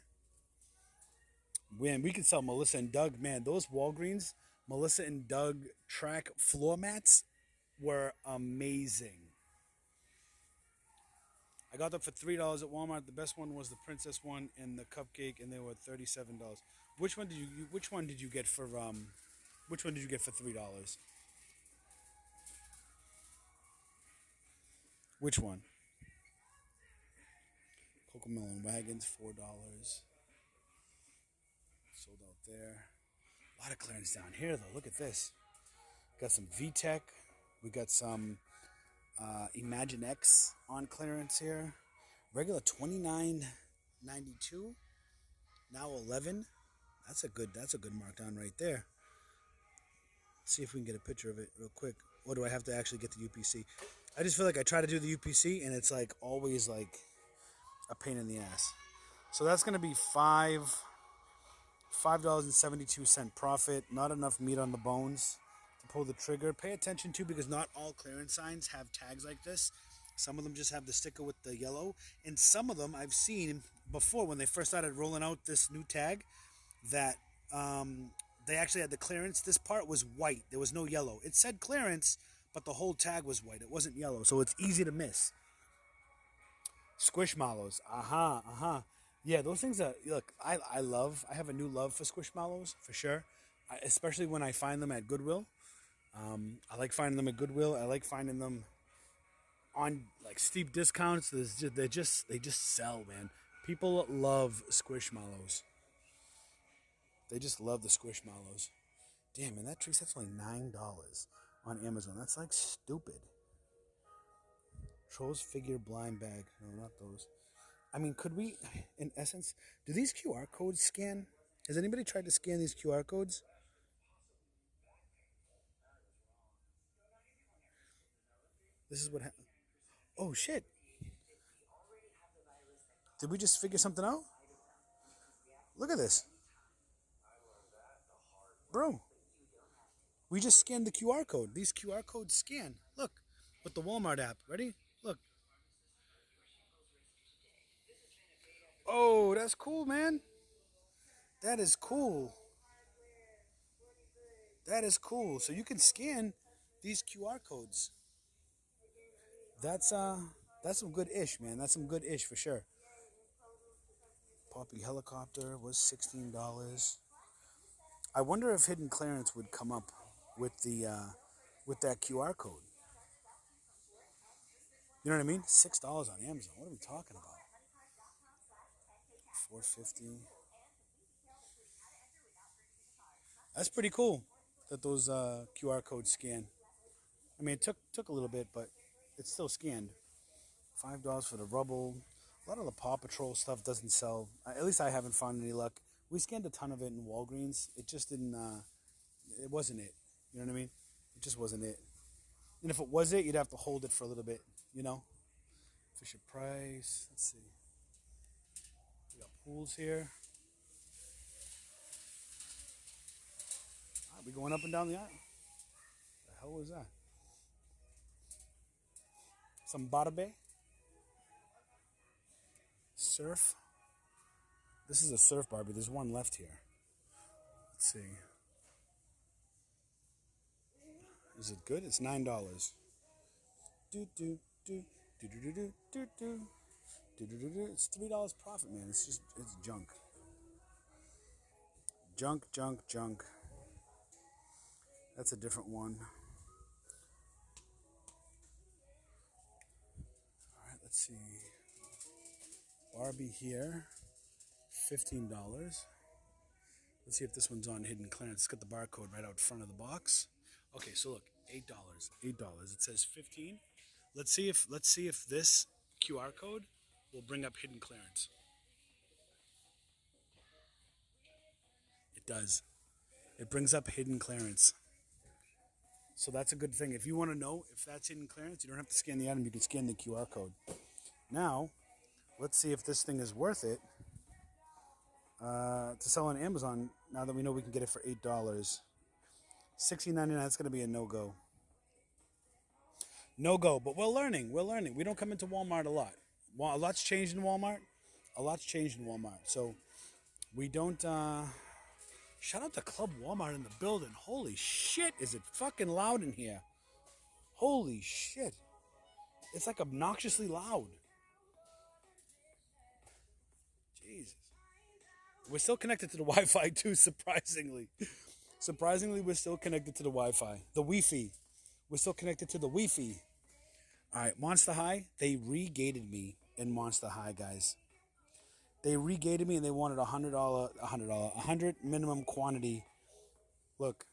Man, we could sell Melissa and Doug. Man, those Walgreens Melissa and Doug track floor mats were amazing. I got them for $3 at Walmart. The best one was the princess one and the cupcake, and they were $37. Which one did you get for $3? Which one? Cocomelon wagons, $4. Sold out there. A lot of clearance down here though. Look at this. Got some VTech. We got some Imagine X on clearance here. Regular $29.92. Now $11. That's a good markdown right there. Let's see if we can get a picture of it real quick. Or do I have to actually get the UPC? I just feel like I try to do the UPC and it's like always like a pain in the ass. So that's gonna be $5.72 profit. Not enough meat on the bones to pull the trigger. Pay attention to, because not all clearance signs have tags like this. Some of them just have the sticker with the yellow, and some of them I've seen before when they first started rolling out this new tag that they actually had the clearance. This part was white. There was no yellow. It said clearance, but the whole tag was white. It wasn't yellow, so it's easy to miss. Squishmallows. Yeah, those things are, look, I have a new love for Squishmallows, for sure. Especially when I find them at Goodwill. I like finding them at Goodwill. I like finding them on like steep discounts. They just sell, man. People love Squishmallows. They just love the Squishmallows. Damn, man, that tree set's only $9 on Amazon. That's like stupid. Trolls figure blind bag. No, not those. I mean, could we, in essence, do these QR codes scan? Has anybody tried to scan these QR codes? This is what happened. Oh, shit. Did we just figure something out? Look at this. Bro, we just scanned the QR code. These QR codes scan. Look, with the Walmart app. Ready? Look. Oh, that's cool, man. That is cool. That is cool. So you can scan these QR codes. That's some good ish, man. That's some good ish for sure. Poppy helicopter was $16. I wonder if hidden clearance would come up with the with that QR code. You know what I mean? $6 on Amazon. What are we talking about? $4.50. That's pretty cool that those QR codes scan. I mean, it took a little bit, but it's still scanned. $5 for the rubble. A lot of the Paw Patrol stuff doesn't sell. At least I haven't found any luck. We scanned a ton of it in Walgreens. It just didn't. It wasn't it. You know what I mean? It just wasn't it. And if it was it, you'd have to hold it for a little bit. You know. Fisher Price. Let's see. We got pools here. Are we going up and down the aisle? The hell was that? Some Barbe. Surf. This is a surf Barbie. There's one left here. Let's see. Is it good? It's $9. Do do do do do do do do do. It's $3 profit, man. It's junk. Junk. That's a different one. All right, let's see. Barbie here, $15. Let's see if this one's on hidden clearance. It's got the barcode right out front of the box. Okay, so look, $8. $8. It says 15. Let's see if this QR code will bring up hidden clearance. It does. It brings up hidden clearance. So that's a good thing. If you want to know if that's hidden clearance, you don't have to scan the item. You can scan the QR code. Now, let's see if this thing is worth it to sell on Amazon. Now that we know we can get it for $8, $16.99. That's going to be a no-go. No-go. But we're learning. We don't come into Walmart a lot. A lot's changed in Walmart. So we don't. Shout out to Club Walmart in the building. Holy shit, is it fucking loud in here? Holy shit. It's like obnoxiously loud. Jesus. We're still connected to the Wi-Fi too, surprisingly. We're still connected to the Wi-Fi. The Wi-Fi. We're still connected to the Wi-Fi. All right, Monster High. They re-gated me in Monster High, guys. They re-gated me and they wanted $100 minimum quantity. Look.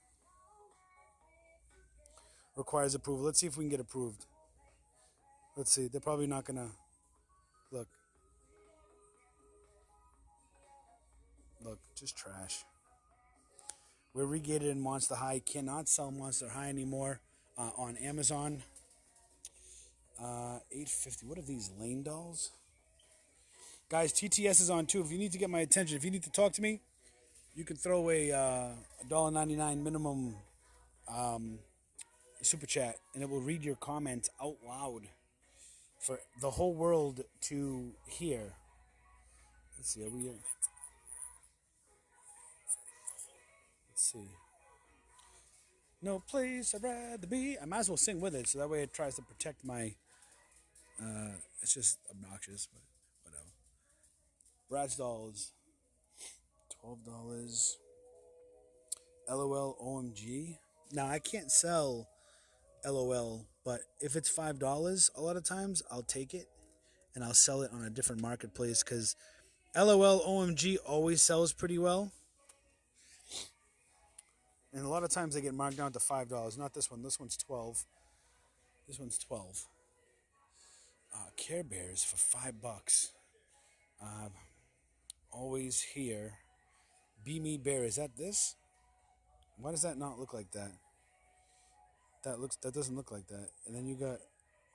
Requires approval. Let's see if we can get approved. Let's see. They're probably not going to. Look, just trash. We're regated in Monster High. Cannot sell Monster High anymore on Amazon. $8.50. What are these, Lane dolls? Guys, TTS is on too. If you need to get my attention, if you need to talk to me, you can throw a $1.99 minimum super chat, and it will read your comments out loud for the whole world to hear. Let's see, are we here? Let's see. No place I'd rather be. I might as well sing with it, so that way it tries to protect my. It's just obnoxious, but whatever. Bratz dolls, $12. LOL OMG. Now I can't sell LOL, but if it's $5, a lot of times I'll take it and I'll sell it on a different marketplace because LOL OMG always sells pretty well. And a lot of times they get marked down to $5. Not this one. This one's $12. This one's $12. Care Bears for $5. Always here. Be Me Bear. Is that this? Why does that not look like that? That doesn't look like that. And then you got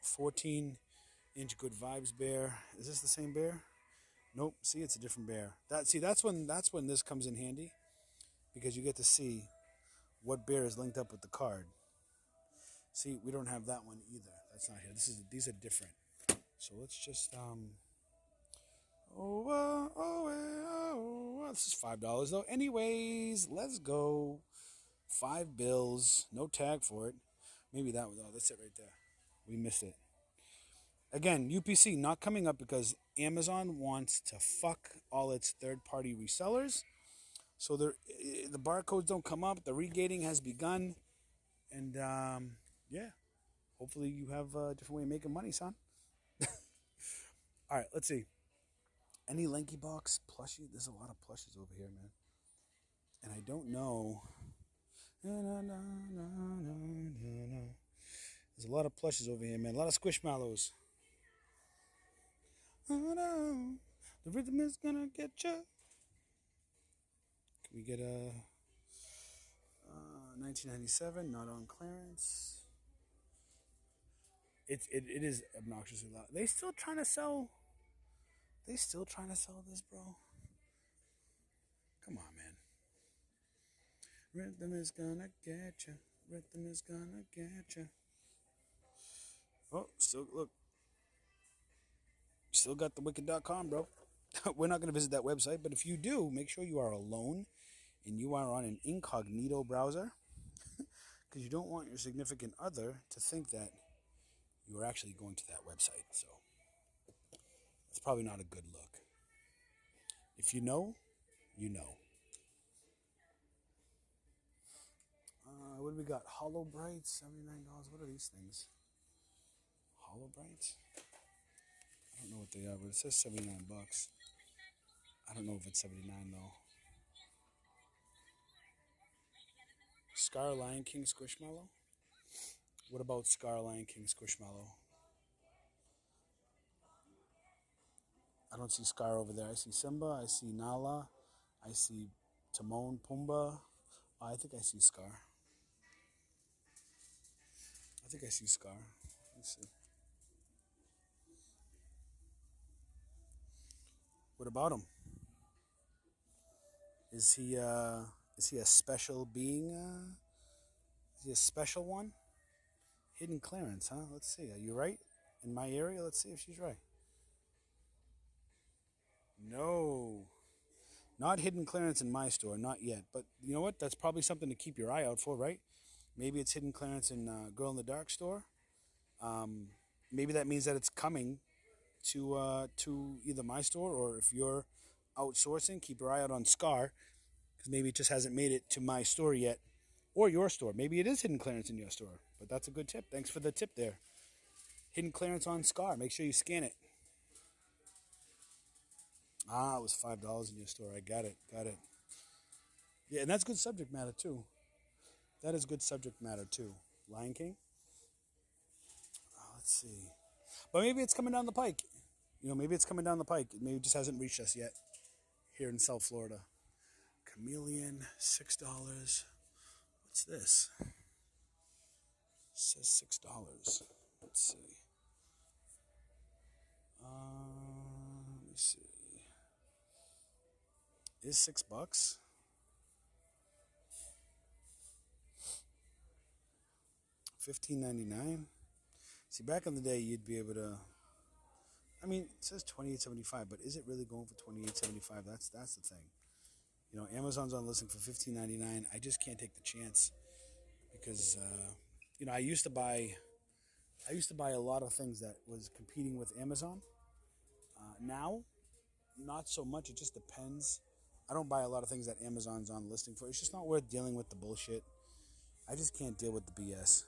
14-inch Good Vibes Bear. Is this the same bear? Nope. See, it's a different bear. That's when this comes in handy, because you get to see what bear is linked up with the card. See, we don't have that one either. That's not here. These are different. So let's just this is $5 though. Anyways, let's go. $5, no tag for it. Maybe that was, that's it right there. We missed it. Again, UPC not coming up because Amazon wants to fuck all its third-party resellers. So the barcodes don't come up. The regating has begun. And yeah, hopefully you have a different way of making money, son. All right, let's see. Any Lanky Box plushie? There's a lot of plushes over here, man. And I don't know. There's a lot of plushes over here, man. A lot of Squishmallows. Oh no, the rhythm is gonna get you. Can we get a 1997? Not on clearance. It is obnoxiously loud. They still trying to sell this, bro. Come on, man. Rhythm is gonna get you. Rhythm is gonna get you. Oh, look. Still got the wicked.com, bro. We're not going to visit that website, but if you do, make sure you are alone and you are on an incognito browser, because you don't want your significant other to think that you are actually going to that website. So it's probably not a good look. If you know, you know. What do we got? Hollow Brights, $79. What are these things? Hollow Brights? I don't know what they are, but it says $79. I don't know if it's 79 though. Scar Lion King Squishmallow? What about Scar Lion King Squishmallow? I don't see Scar over there. I see Simba, I see Nala, I see Timon, Pumbaa. Oh, I think I see Scar. Let's see. What about him? Is he a special being? Is he a special one? Hidden clearance, huh? Let's see. Are you right? In my area? Let's see if she's right. No. Not hidden clearance in my store, not yet. But you know what? That's probably something to keep your eye out for, right? Maybe it's hidden clearance in Girl in the Dark store. Maybe that means that it's coming to either my store, or if you're outsourcing, keep your eye out on Scar, because maybe it just hasn't made it to my store yet, or your store. Maybe it is hidden clearance in your store, but that's a good tip. Thanks for the tip there. Hidden clearance on Scar. Make sure you scan it. It was $5 in your store. I got it. Yeah, and that's good subject matter too. That is good subject matter too. Lion King. Let's see. But maybe it's coming down the pike. Maybe it's coming down the pike. Maybe it just hasn't reached us yet here in South Florida. Chameleon, $6. What's this? It says $6. Let's see. Let me see. Is $6? $15.99. See, back in the day, you'd be able to. I mean, it says $28.75, but is it really going for $28.75? That's the thing. Amazon's on listing for $15.99. I just can't take the chance because I used to buy a lot of things that was competing with Amazon. Now, not so much. It just depends. I don't buy a lot of things that Amazon's on listing for. It's just not worth dealing with the bullshit. I just can't deal with the BS.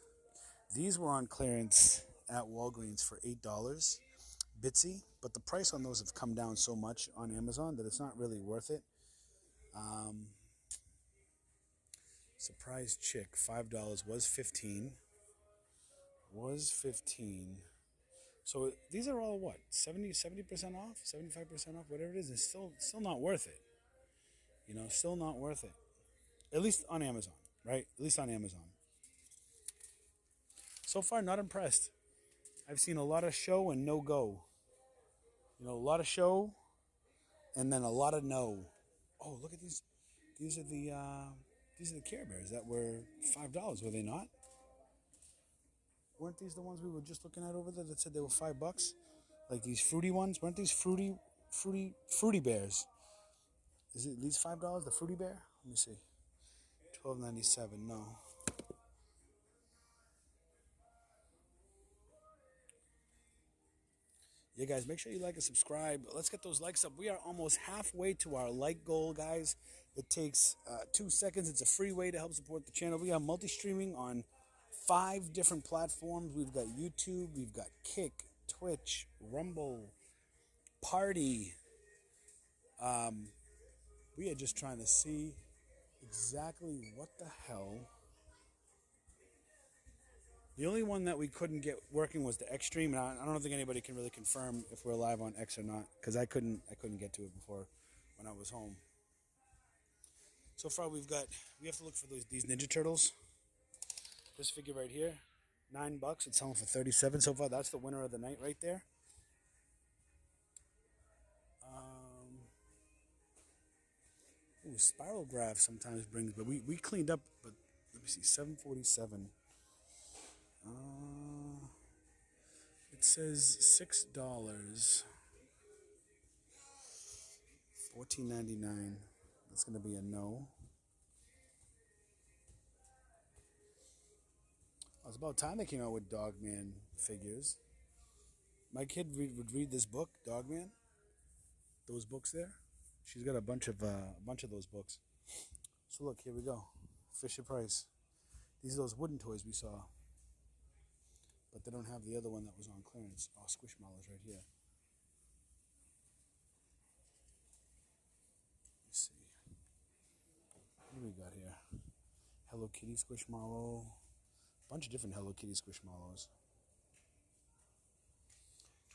These were on clearance at Walgreens for $8, bitsy, but the price on those have come down so much on Amazon that it's not really worth it. Surprise chick, $5 was $15. So these are all what, 70% off, 75% off, whatever it is. It's still not worth it. Still not worth it. At least on Amazon, right? At least on Amazon. So far, not impressed. I've seen a lot of show and no go. A lot of show and then a lot of no. Oh, look at these. These are the Care Bears that were $5, were they not? Weren't these the ones we were just looking at over there that said they were $5? Like these fruity ones? Weren't these fruity bears? Is it these $5? The fruity bear? Let me see. $12.97. No. Yeah, guys, make sure you like and subscribe. Let's get those likes up. We are almost halfway to our like goal, guys. It takes 2 seconds. It's a free way to help support the channel. We are multi-streaming on 5 different platforms. We've got YouTube, we've got Kick, Twitch, Rumble, Party. We are just trying to see exactly what the hell. The only one that we couldn't get working was the X Stream, and I don't think anybody can really confirm if we're live on X or not, because I couldn't get to it before when I was home. So far, we have to look for these Ninja Turtles. This figure right here, $9. It's selling for $37 so far. That's the winner of the night right there. Spiral graph sometimes brings, but we cleaned up. But let me see, $7.47. It says $6. $14.99. That's gonna be a no. It's about time they came out with Dogman figures. My kid would read this book, Dogman. Those books there. She's got a bunch of those books. So look, here we go. Fisher Price. These are those wooden toys we saw, but they don't have the other one that was on clearance. Oh, Squishmallows right here. Let's see. What do we got here? Hello Kitty Squishmallow. Bunch of different Hello Kitty Squishmallows.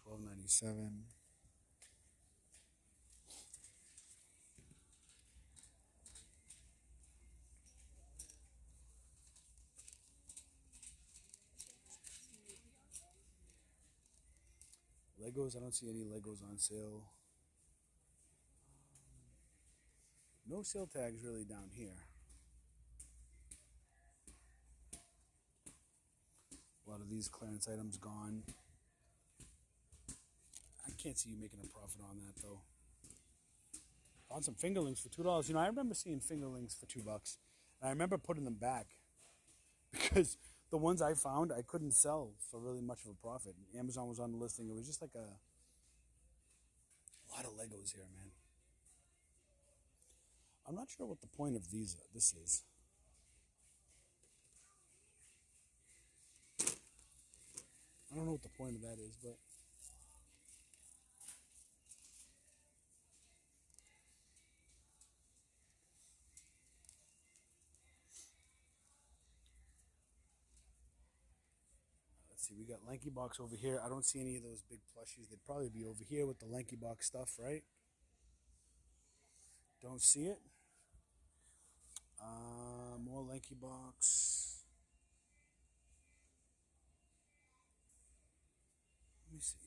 $12.97. Legos, I don't see any Legos on sale. No sale tags really down here. A lot of these clearance items gone. I can't see you making a profit on that though. Found some fingerlings for $2. I remember seeing fingerlings for $2. And I remember putting them back because the ones I found I couldn't sell for really much of a profit. Amazon was on the listing. It was just like a lot of Legos here, man. I'm not sure what the point of this is. I don't know what the point of that is, but let's see. We got Lanky Box over here. I don't see any of those big plushies. They'd probably be over here with the Lanky Box stuff, right? Don't see it. More Lanky Box. Let me see.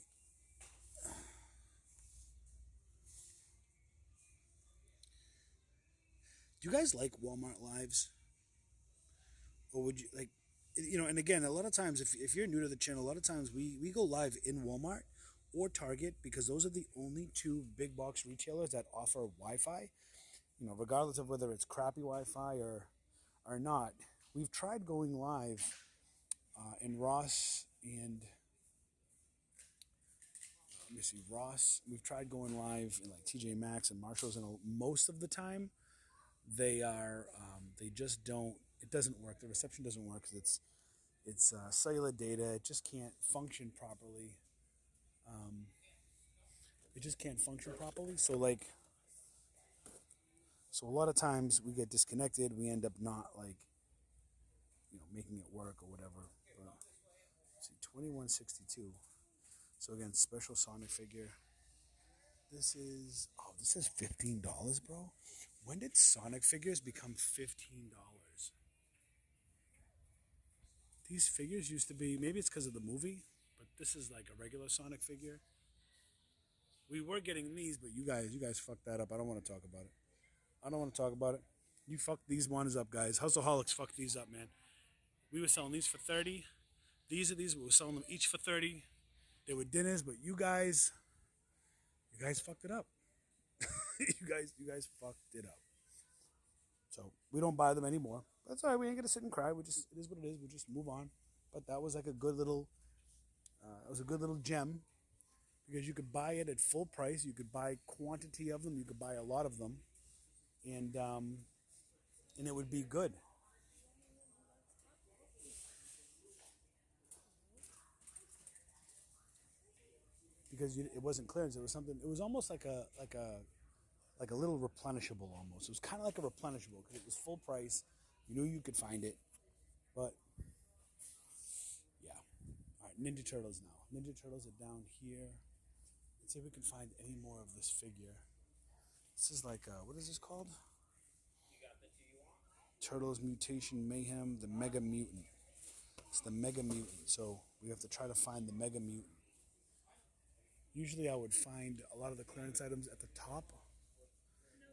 Do you guys like Walmart Lives? Or would you like, and again, a lot of times, if you're new to the channel, a lot of times we go live in Walmart or Target because those are the only 2 big box retailers that offer Wi-Fi. Regardless of whether it's crappy Wi-Fi or not. We've tried going live in Ross and let me see, Ross. We've tried going live in like TJ Maxx and Marshalls, and most of the time they just don't. It doesn't work. The reception doesn't work because it's cellular data. It just can't function properly. So a lot of times we get disconnected. We end up not making it work or whatever. But, let's see, 2162. So again, special Sonic figure. This is $15, bro. When did Sonic figures become $15? These figures used to be, maybe it's because of the movie, but this is like a regular Sonic figure. We were getting these, but you guys fucked that up. I don't want to talk about it. I don't want to talk about it. You fucked these ones up, guys. Hustleaholics fucked these up, man. We were selling these for 30. These we were selling them each for 30. They were dinners, but you guys fucked it up. you guys fucked it up. So we don't buy them anymore. That's all right. We ain't gonna sit and cry. It is what it is. We'll just move on. But that was like a good little, gem because you could buy it at full price. You could buy quantity of them. You could buy a lot of them, and it would be good. Because it wasn't clearance. It was something. It was almost like a little replenishable almost. It was kind of like a replenishable because it was full price. You knew you could find it, but yeah. All right, Ninja Turtles now. Ninja Turtles are down here. Let's see if we can find any more of this figure. This is like what is this called? Turtles Mutation Mayhem, the Mega Mutant. It's the Mega Mutant. So we have to try to find the Mega Mutant. Usually I would find a lot of the clearance items at the top.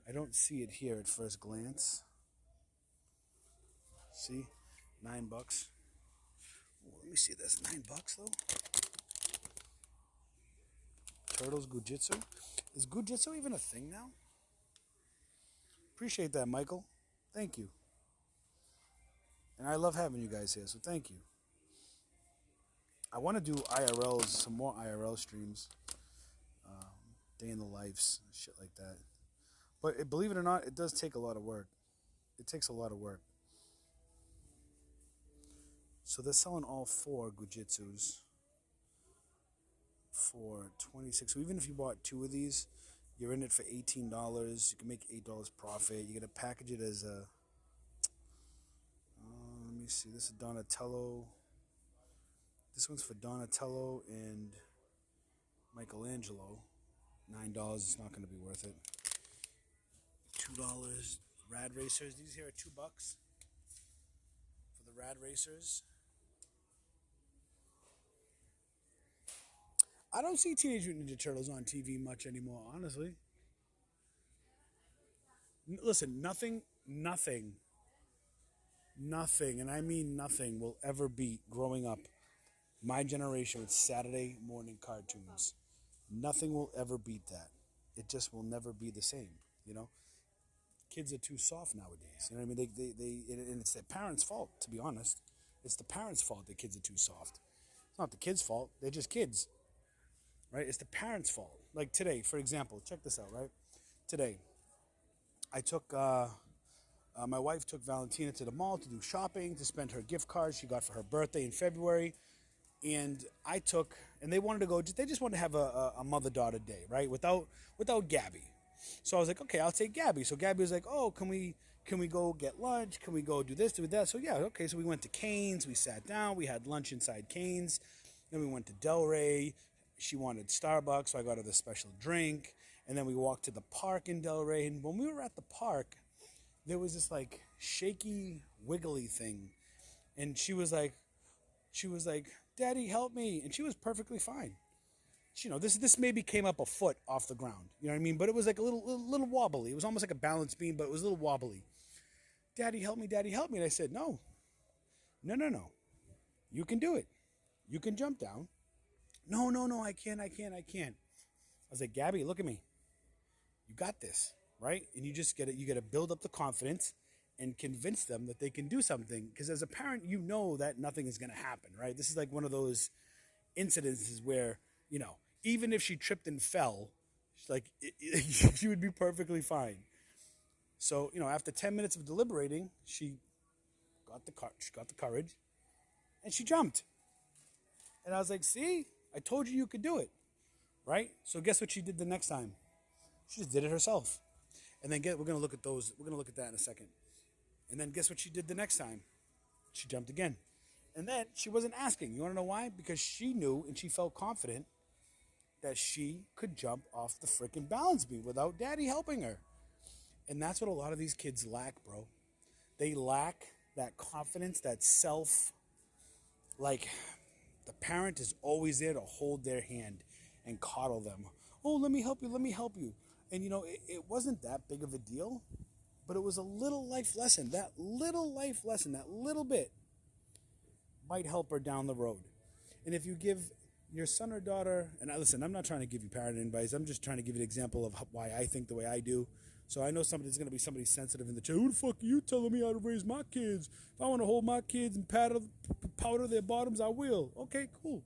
I don't see it here at first glance. See? $9. Oh, let me see this. $9 though? Turtles Gujitsu? Is Gujitsu even a thing now? Appreciate that, Michael. Thank you. And I love having you guys here, so thank you. I want to do IRLs, some more IRL streams. Day in the lives, shit like that. But believe it or not, it does take a lot of work. It takes a lot of work. So they're selling all 4 Gujitsus for $26. So even if you bought 2 of these, you're in it for $18. You can make $8 profit. You're gonna package it as a. Let me see. This is Donatello. This one's for Donatello and Michelangelo. $9. It's not gonna be worth it. $2. Rad Racers. These here are $2 for the Rad Racers. I don't see Teenage Mutant Ninja Turtles on TV much anymore, honestly. Listen, nothing, and I mean nothing, will ever beat growing up my generation with Saturday morning cartoons. Nothing will ever beat that. It just will never be the same, you know? Kids are too soft nowadays. You know what I mean? And it's their parents' fault, to be honest. It's the parents' fault that kids are too soft. It's not the kids' fault. They're just kids. Right? It's the parents' fault. Like today, for example, check this out, right? Today, I took, my wife took Valentina to the mall to do shopping, to spend her gift cards she got for her birthday in February. And they wanted to go, they just wanted to have a mother-daughter day, right? Without Gabby. So I was like, okay, I'll take Gabby. So Gabby was like, oh, can we go get lunch? Can we go do this, do that? So yeah, okay. So we went to Cane's. We sat down. We had lunch inside Cane's. Then we went to Delray. She wanted Starbucks, so I got her the special drink. And then we walked to the park in Delray. And when we were at the park, there was this like shaky, wiggly thing. And she was like, Daddy, help me. And she was perfectly fine. You know, this maybe came up a foot off the ground. You know what I mean? But it was like a little wobbly. It was almost like a balance beam, but it was a little wobbly. Daddy, help me. Daddy, help me. And I said, no. You can do it. You can jump down. No, I can't. I was like, Gabby, look at me. You got this, right? And you just you got to build up the confidence and convince them that they can do something. Because as a parent, you know that nothing is going to happen, right? This is like one of those incidences where, you know, even if she tripped and fell, she would be perfectly fine. So, you know, after 10 minutes of deliberating, she got the courage, and she jumped. And I was like, see, I told you could do it, right? So guess what she did the next time? She just did it herself. And then we're going to look at those. We're going to look at that in a second. And then guess what she did the next time? She jumped again. And then she wasn't asking. You want to know why? Because she knew and she felt confident that she could jump off the freaking balance beam without daddy helping her. And that's what a lot of these kids lack, bro. They lack that confidence, that self, like the parent is always there to hold their hand and coddle them. Oh, let me help you, let me help you. And it wasn't that big of a deal, but it was a little life lesson. That little life lesson, that little bit might help her down the road. And if you give your son or daughter, and listen, I'm not trying to give you parenting advice. I'm just trying to give you an example of why I think the way I do. So I know somebody's going to be somebody sensitive in the chat. Who the fuck are you telling me how to raise my kids? If I want to hold my kids and powder their bottoms, I will. Okay, cool.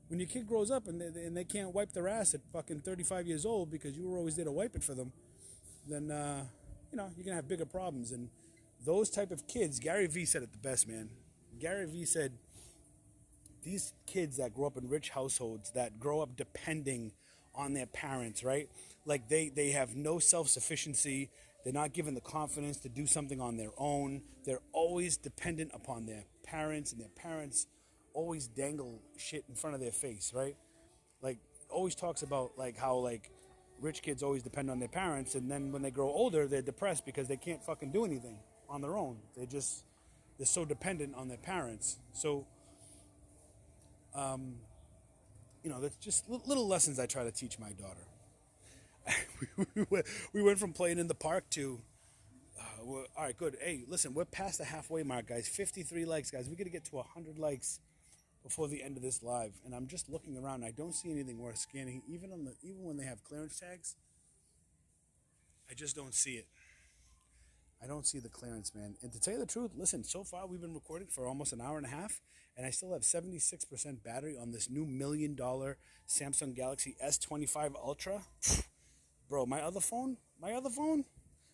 When your kid grows up and they can't wipe their ass at fucking 35 years old because you were always there to wipe it for them, then, you're going to have bigger problems. And those type of kids, Gary Vee said it the best, man. Gary Vee said, these kids that grow up in rich households, that grow up depending on their parents, right? Like they have no self-sufficiency. They're not given the confidence to do something on their own. They're always dependent upon their parents, and their parents always dangle shit in front of their face, right? Like always talks about like how like rich kids always depend on their parents, and then when they grow older, they're depressed because they can't fucking do anything on their own. They're so dependent on their parents. So that's just little lessons I try to teach my daughter. We went from playing in the park to, all right, good. Hey, listen, we're past the halfway mark, guys. 53 likes, guys. We got to get to 100 likes before the end of this live. And I'm just looking around. I don't see anything worth scanning. Even when they have clearance tags, I just don't see it. I don't see the clearance, man. And to tell you the truth, listen, so far we've been recording for almost an hour and a half, and I still have 76% battery on this new $1 million Samsung Galaxy S25 Ultra. Bro, my other phone,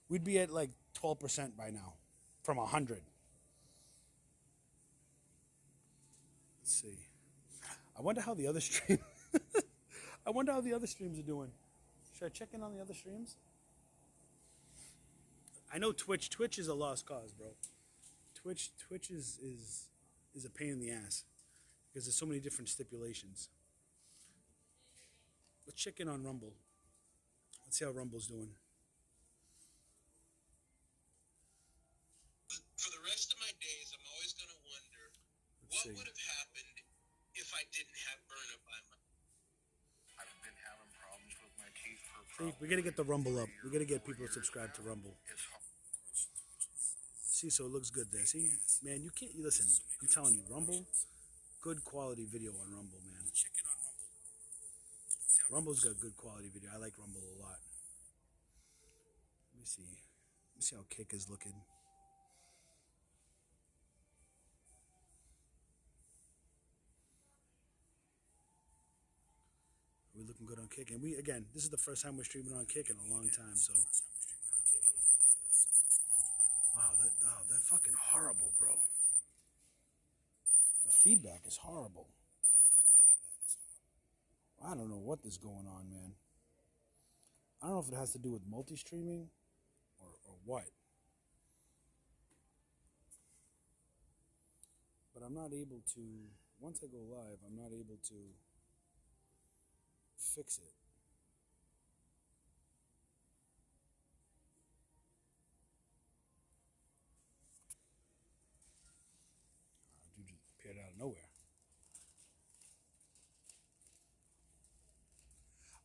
we'd be at like 12% by now from 100. Let's see. I wonder how the other streams are doing. Should I check in on the other streams? I know Twitch is a lost cause, bro. Twitch is a pain in the ass because there's so many different stipulations. Let's check in on Rumble. Let's see how Rumble's doing. For the rest of my days, I'm always going to wonder what would have happened if I didn't have burn-up on my... I've been having problems with my teeth for... See, we got to get the Rumble up. We got to get people to subscribe to Rumble. See, so it looks good there. See, man, you can't... Listen, I'm telling you, Rumble, good quality video on Rumble, man. Rumble's got good quality video. I like Rumble a lot. Let me see how Kick is looking. We're looking good on Kick. And this is the first time we're streaming on Kick in a long time, so... Wow, that fucking horrible, bro. The feedback is horrible. I don't know what is going on, man. I don't know if it has to do with multi-streaming or what. But I'm not able to, once I go live, I'm not able to fix it. Dude just appeared out of nowhere.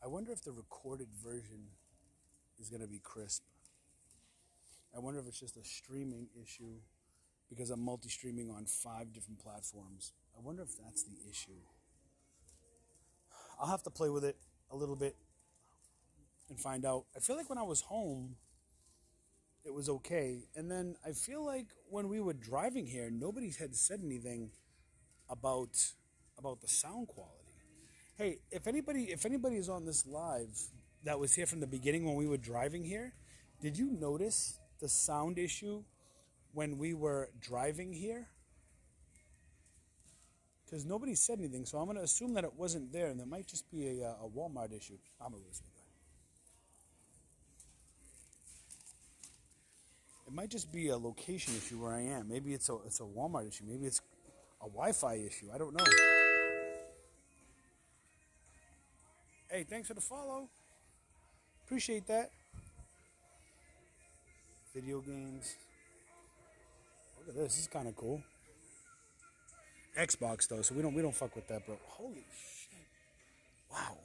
I wonder if the recorded version is going to be crisp. I wonder if it's just a streaming issue because I'm multi-streaming on 5 different platforms. I wonder if that's the issue. I'll have to play with it a little bit and find out. I feel like when I was home, it was okay. And then I feel like when we were driving here, nobody had said anything about the sound quality. Hey, if anybody is on this live that was here from the beginning when we were driving here, did you notice the sound issue when we were driving here? Because nobody said anything, so I'm going to assume that it wasn't there, and that might just be a Walmart issue. I'm going to lose it. It might just be a location issue where I am. Maybe it's a Walmart issue. Maybe it's a Wi-Fi issue. I don't know. Hey, thanks for the follow. Appreciate that. Video games. Look at this. This is kind of cool. Xbox though, so we don't fuck with that, bro. Holy shit! Wow.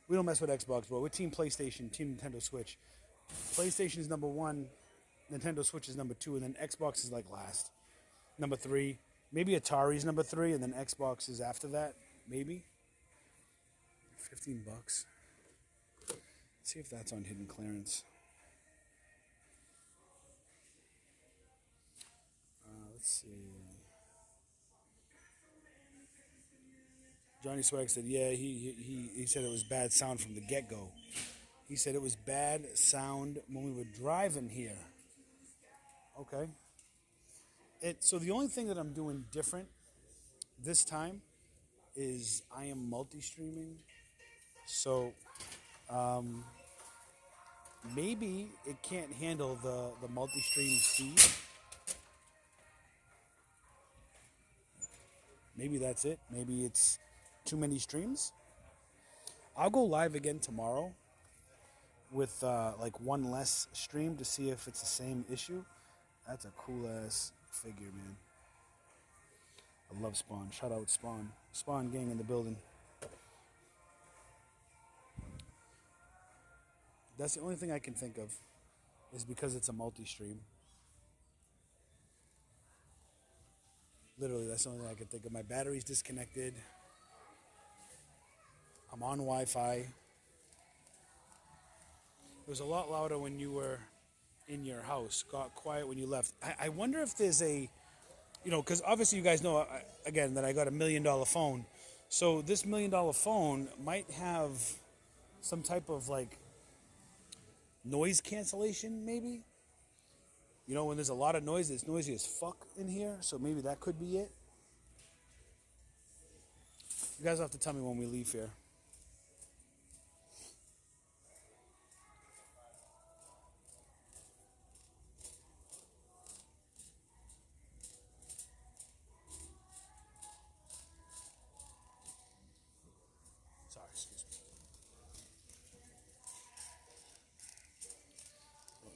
We don't mess with Xbox, bro. We're Team PlayStation, Team Nintendo Switch. PlayStation is number 1, Nintendo Switch is number 2, and then Xbox is like last. Number 3. Maybe Atari's number 3, and then Xbox is after that. Maybe. $15. Let's see if that's on hidden clearance. Let's see. Johnny Swag said, yeah, he said it was bad sound from the get-go. He said it was bad sound when we were driving here. Okay. So the only thing that I'm doing different this time is I am multi-streaming. So maybe it can't handle the multi-stream speed. Maybe that's it. Maybe it's too many streams. I'll go live again tomorrow with like one less stream to see if it's the same issue. That's a cool ass figure, man. I love Spawn. Shout out Spawn. Spawn gang in the building. That's the only thing I can think of is because it's a multi-stream. Literally, that's the only thing I can think of. My battery's disconnected. I'm on Wi-Fi. It was a lot louder when you were in your house. Got quiet when you left. I wonder if there's a, because obviously you guys know, again, that I got $1 million phone. So this $1 million phone might have some type of like noise cancellation, maybe. When there's a lot of noise, it's noisy as fuck in here. So maybe that could be it. You guys have to tell me when we leave here. Sorry, excuse me.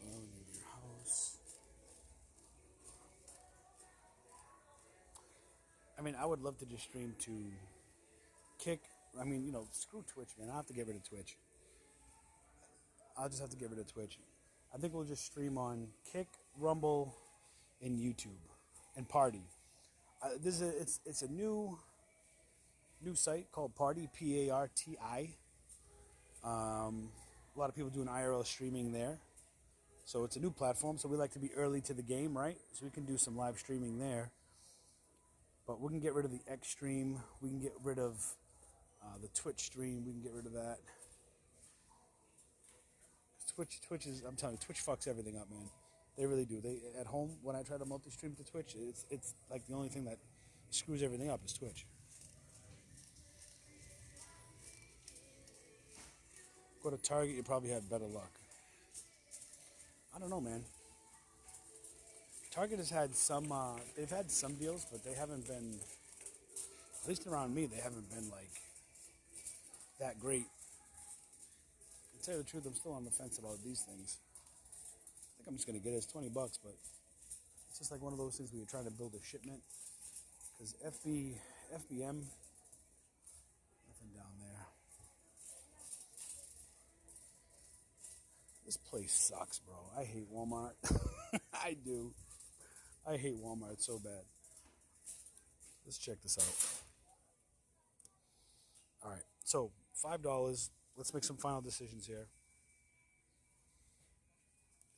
Leave your house. I mean, I would love to just stream to Kick. I mean, screw Twitch, man. I'll have to get rid of Twitch. I'll just have to get rid of Twitch. I think we'll just stream on Kick, Rumble, and YouTube, and Party. It's a new site called Party, Parti. A lot of people doing IRL streaming there. So it's a new platform, so we like to be early to the game, right? So we can do some live streaming there. But we can get rid of the X stream. We can get rid of the Twitch stream. We can get rid of that. Twitch is, I'm telling you, Twitch fucks everything up, man. They really do. At home, when I try to multi-stream to Twitch, it's like the only thing that screws everything up is Twitch. Go to Target, you probably had better luck. I don't know, man. Target has had some, they've had some deals, but they haven't been, at least around me, they haven't been like that great. To tell you the truth, I'm still on the fence about these things. I think I'm just going to get it. It's $20, but it's just like one of those things where you're trying to build a shipment. Because FBM, nothing down there. This place sucks, bro. I hate Walmart. I do. I hate Walmart so bad. Let's check this out. All right, so $5. Let's make some final decisions here.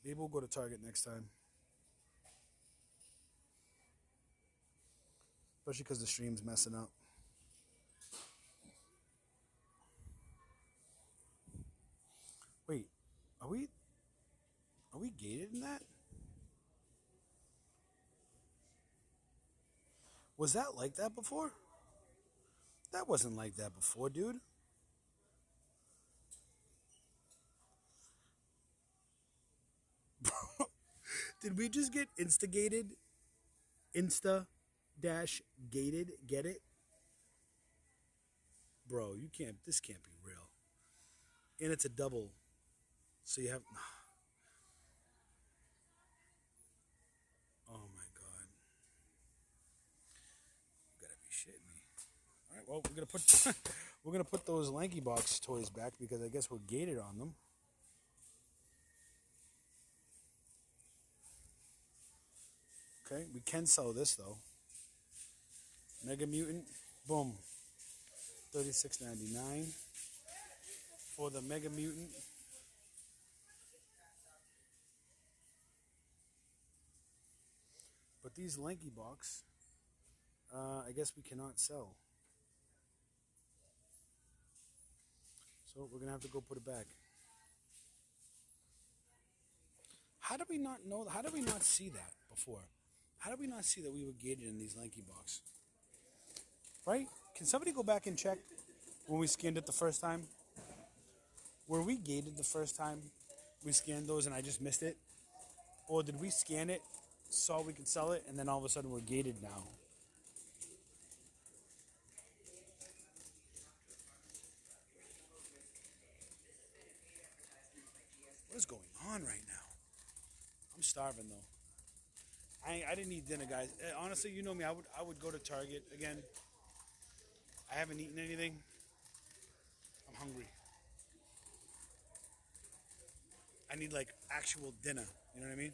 Maybe we'll go to Target next time. Especially because the stream's messing up. Wait, are we gated in that? Was that like that before? That wasn't like that before, dude. Did we just get instigated? Insta-gated? Get it? Bro, this can't be real. And it's a double. So you have... Oh my God. You gotta be shitting me. All right, well, we're gonna put those Lanky Box toys back because I guess we're gated on them. Okay, we can sell this though. Mega Mutant, boom, $36.99 for the Mega Mutant. But these Lanky Box, I guess we cannot sell. So we're gonna have to go put it back. How did we not know? How did we not see that before? How did we not see that we were gated in these Lanky Box? Right? Can somebody go back and check when we scanned it the first time? Were we gated the first time we scanned those and I just missed it? Or did we scan it, saw we could sell it, and then all of a sudden we're gated now? What is going on right now? I'm starving though. I didn't eat dinner, guys. Honestly, you know me. I would go to Target again. I haven't eaten anything. I'm hungry. I need like actual dinner. You know what I mean?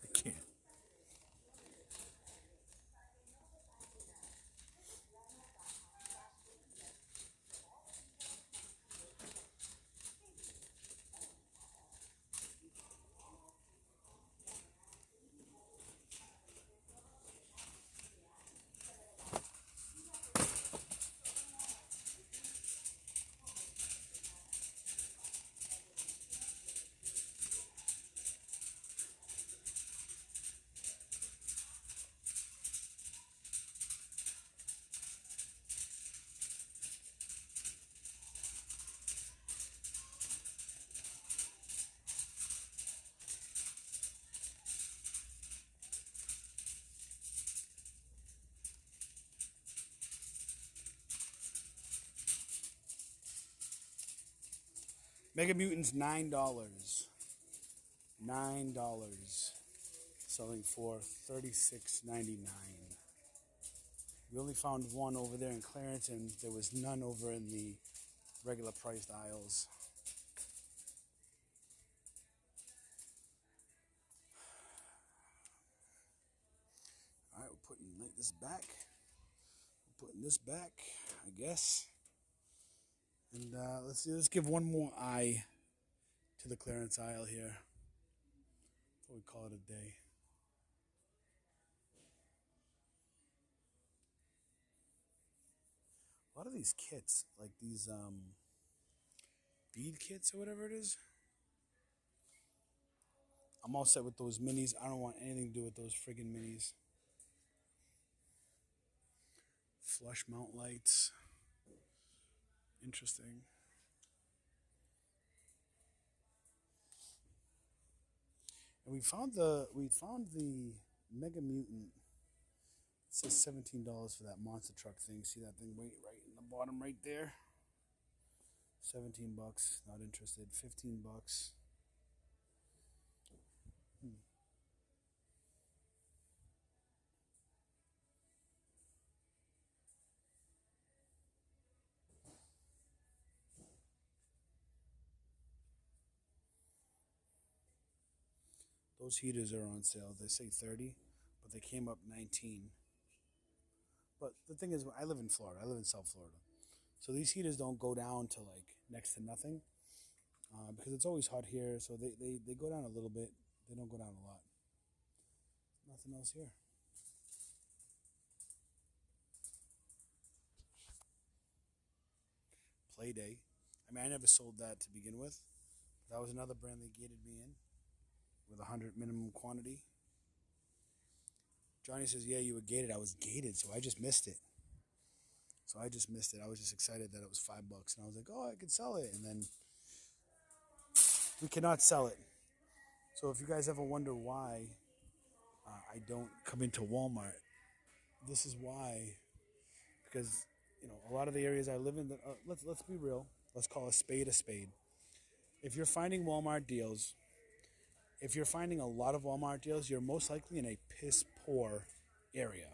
I can't. Mega Mutants, $9. $9. Selling for $36.99. We only found one over there in clearance, and there was none over in the regular priced aisles. All right, we're putting this back. We're putting this back, I guess. And let's give one more eye to the clearance aisle here before we call it a day. A lot of these kits, like these bead kits or whatever it is. I'm all set with those minis. I don't want anything to do with those friggin' minis. Flush mount lights. Interesting. And we found the Mega Mutant. It says $17 for that monster truck thing. See that thing right in the bottom right there? $17. Not interested. $15. Those heaters are on sale. They say 30, but they came up 19. But the thing is, I live in Florida. I live in South Florida. So these heaters don't go down to like next to nothing because it's always hot here. So they go down a little bit. They don't go down a lot. Nothing else here. Playday. I mean, I never sold that to begin with. That was another brand they gated me in with 100 minimum quantity. Johnny says, yeah, you were gated. I was gated, so I just missed it. So I just missed it. I was just excited that it was $5, and I was like, oh, I could sell it, and then we cannot sell it. So if you guys ever wonder why I don't come into Walmart, this is why. Because a lot of the areas I live in, let's be real. Let's call a spade a spade. If you're finding Walmart deals, if you're finding a lot of Walmart deals, you're most likely in a piss poor area.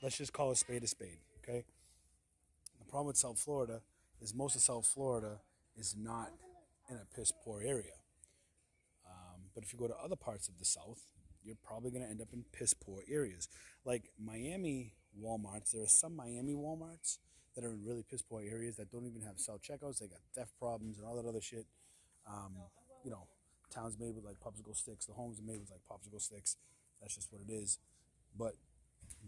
Let's just call a spade, okay? The problem with South Florida is most of South Florida is not in a piss poor area. But if you go to other parts of the South, you're probably going to end up in piss poor areas. Like Miami Walmarts, there are some Miami Walmarts that are in really piss poor areas that don't even have self-checkouts. They got theft problems and all that other shit. Towns made with like popsicle sticks. The homes are made with like popsicle sticks. That's just what it is. But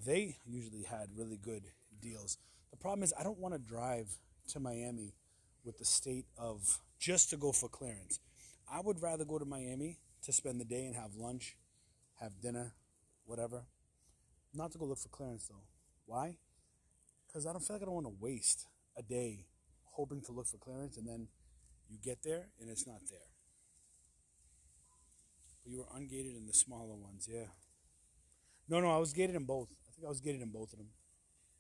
they usually had really good deals. The problem is I don't want to drive to Miami with the state of just to go for clearance. I would rather go to Miami to spend the day and have lunch, have dinner, whatever. Not to go look for clearance though. Why? Because I don't feel like I don't want to waste a day hoping to look for clearance and then you get there and it's not there. But you were ungated in the smaller ones, yeah. No, I was gated in both. I think I was gated in both of them.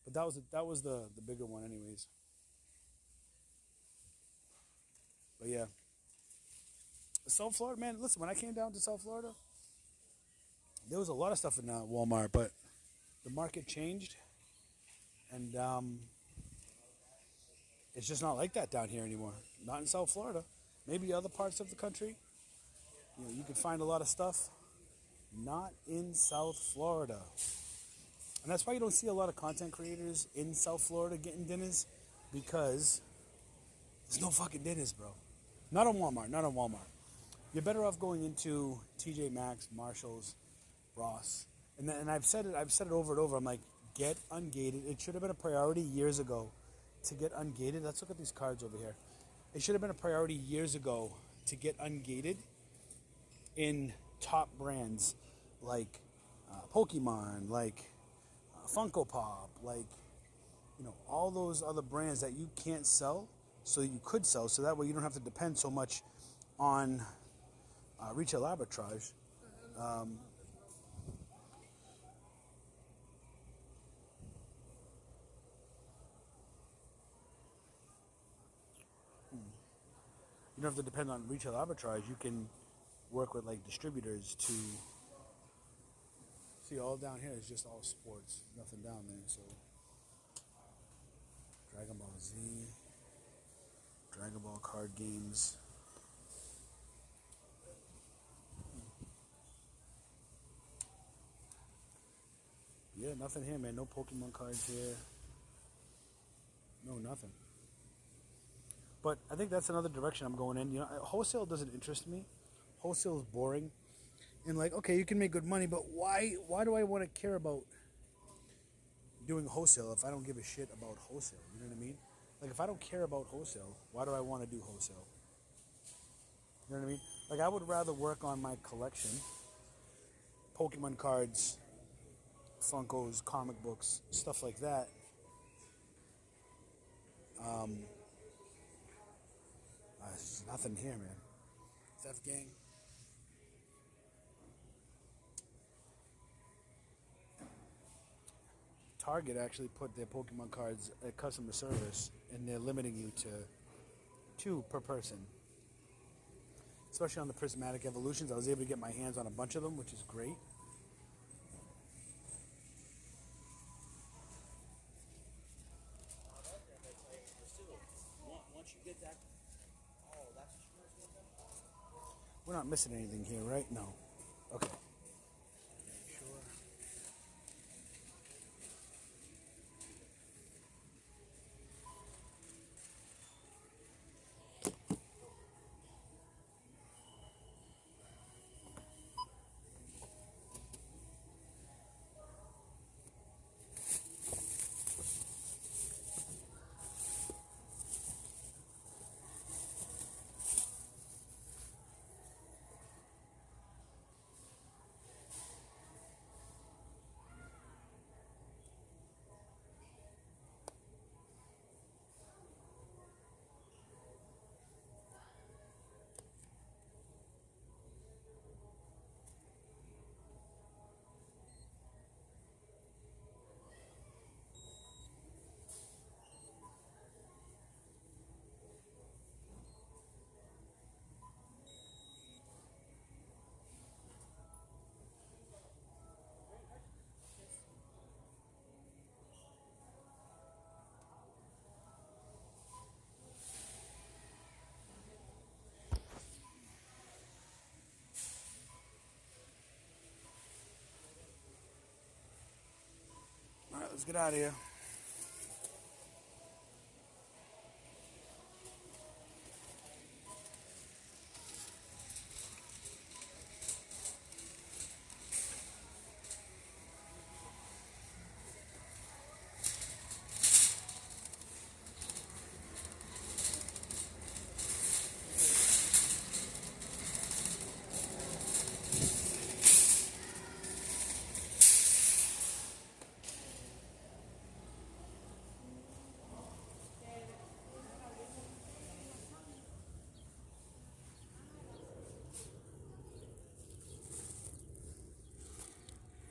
But that was the bigger one anyways. But yeah. South Florida, man, listen, when I came down to South Florida, there was a lot of stuff in Walmart, but the market changed. And it's just not like that down here anymore. Not in South Florida. Maybe other parts of the country. You can find a lot of stuff. Not in South Florida. And that's why you don't see a lot of content creators in South Florida getting dinners, because there's no fucking dinners, bro. Not on Walmart. You're better off going into TJ Maxx, Marshalls, Ross. And I've said it over and over. I'm like, get ungated. It should have been a priority years ago to get ungated. Let's look at these cards over here. It should have been a priority years ago to get ungated in top brands like Pokemon, like Funko Pop, like all those other brands that you can't sell, so you could sell, so that way you don't have to depend so much on retail arbitrage. You don't have to depend on retail arbitrage. You can work with like distributors to see. All down here is just all sports, nothing down there. So Dragon Ball Z, Dragon Ball card games. Yeah, nothing here, man. No Pokemon cards here. No, nothing. But I think that's another direction I'm going in. Wholesale doesn't interest me. Wholesale is boring. And like, okay, you can make good money, but why do I want to care about doing wholesale if I don't give a shit about wholesale? You know what I mean? Like, if I don't care about wholesale, why do I want to do wholesale? You know what I mean? Like, I would rather work on my collection, Pokemon cards, Funkos, comic books, stuff like that. There's nothing here, man. Theft gang. Target actually put their Pokemon cards at customer service, and they're limiting you to 2 per person. Especially on the prismatic evolutions, I was able to get my hands on a bunch of them, which is great. We're not missing anything here, right? No. Okay. Let's get out of here.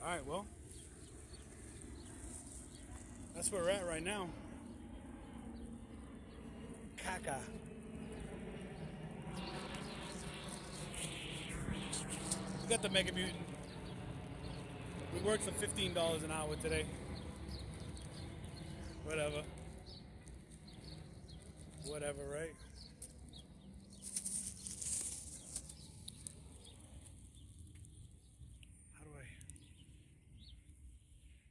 All right, well, that's where we're at right now. Caca. We got the Mega Mutant. We worked for $15 an hour today. Whatever. Whatever, right? How do I...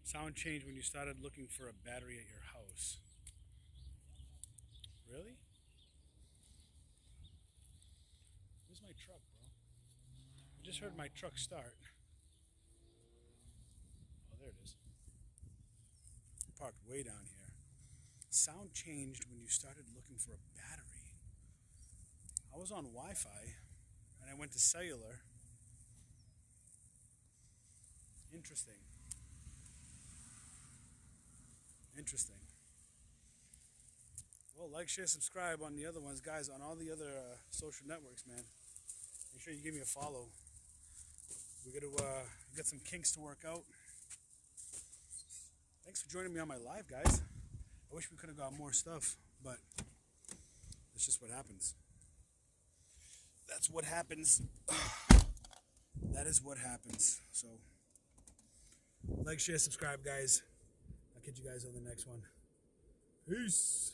Sound changed when you started looking for a battery at your house. Really? Where's my truck, bro? I just heard my truck start. Oh, there it is. Parked way down here. Sound changed when you started looking for a battery. I was on Wi-Fi and I went to cellular. Interesting. Interesting. Well, like, share, subscribe on the other ones. Guys, on all the other social networks, man. Make sure you give me a follow. We got to get some kinks to work out. Thanks for joining me on my live, guys. I wish we could have got more stuff, but it's just what happens. That's what happens. That is what happens. So, like, share, subscribe, guys. I'll catch you guys on the next one. Peace.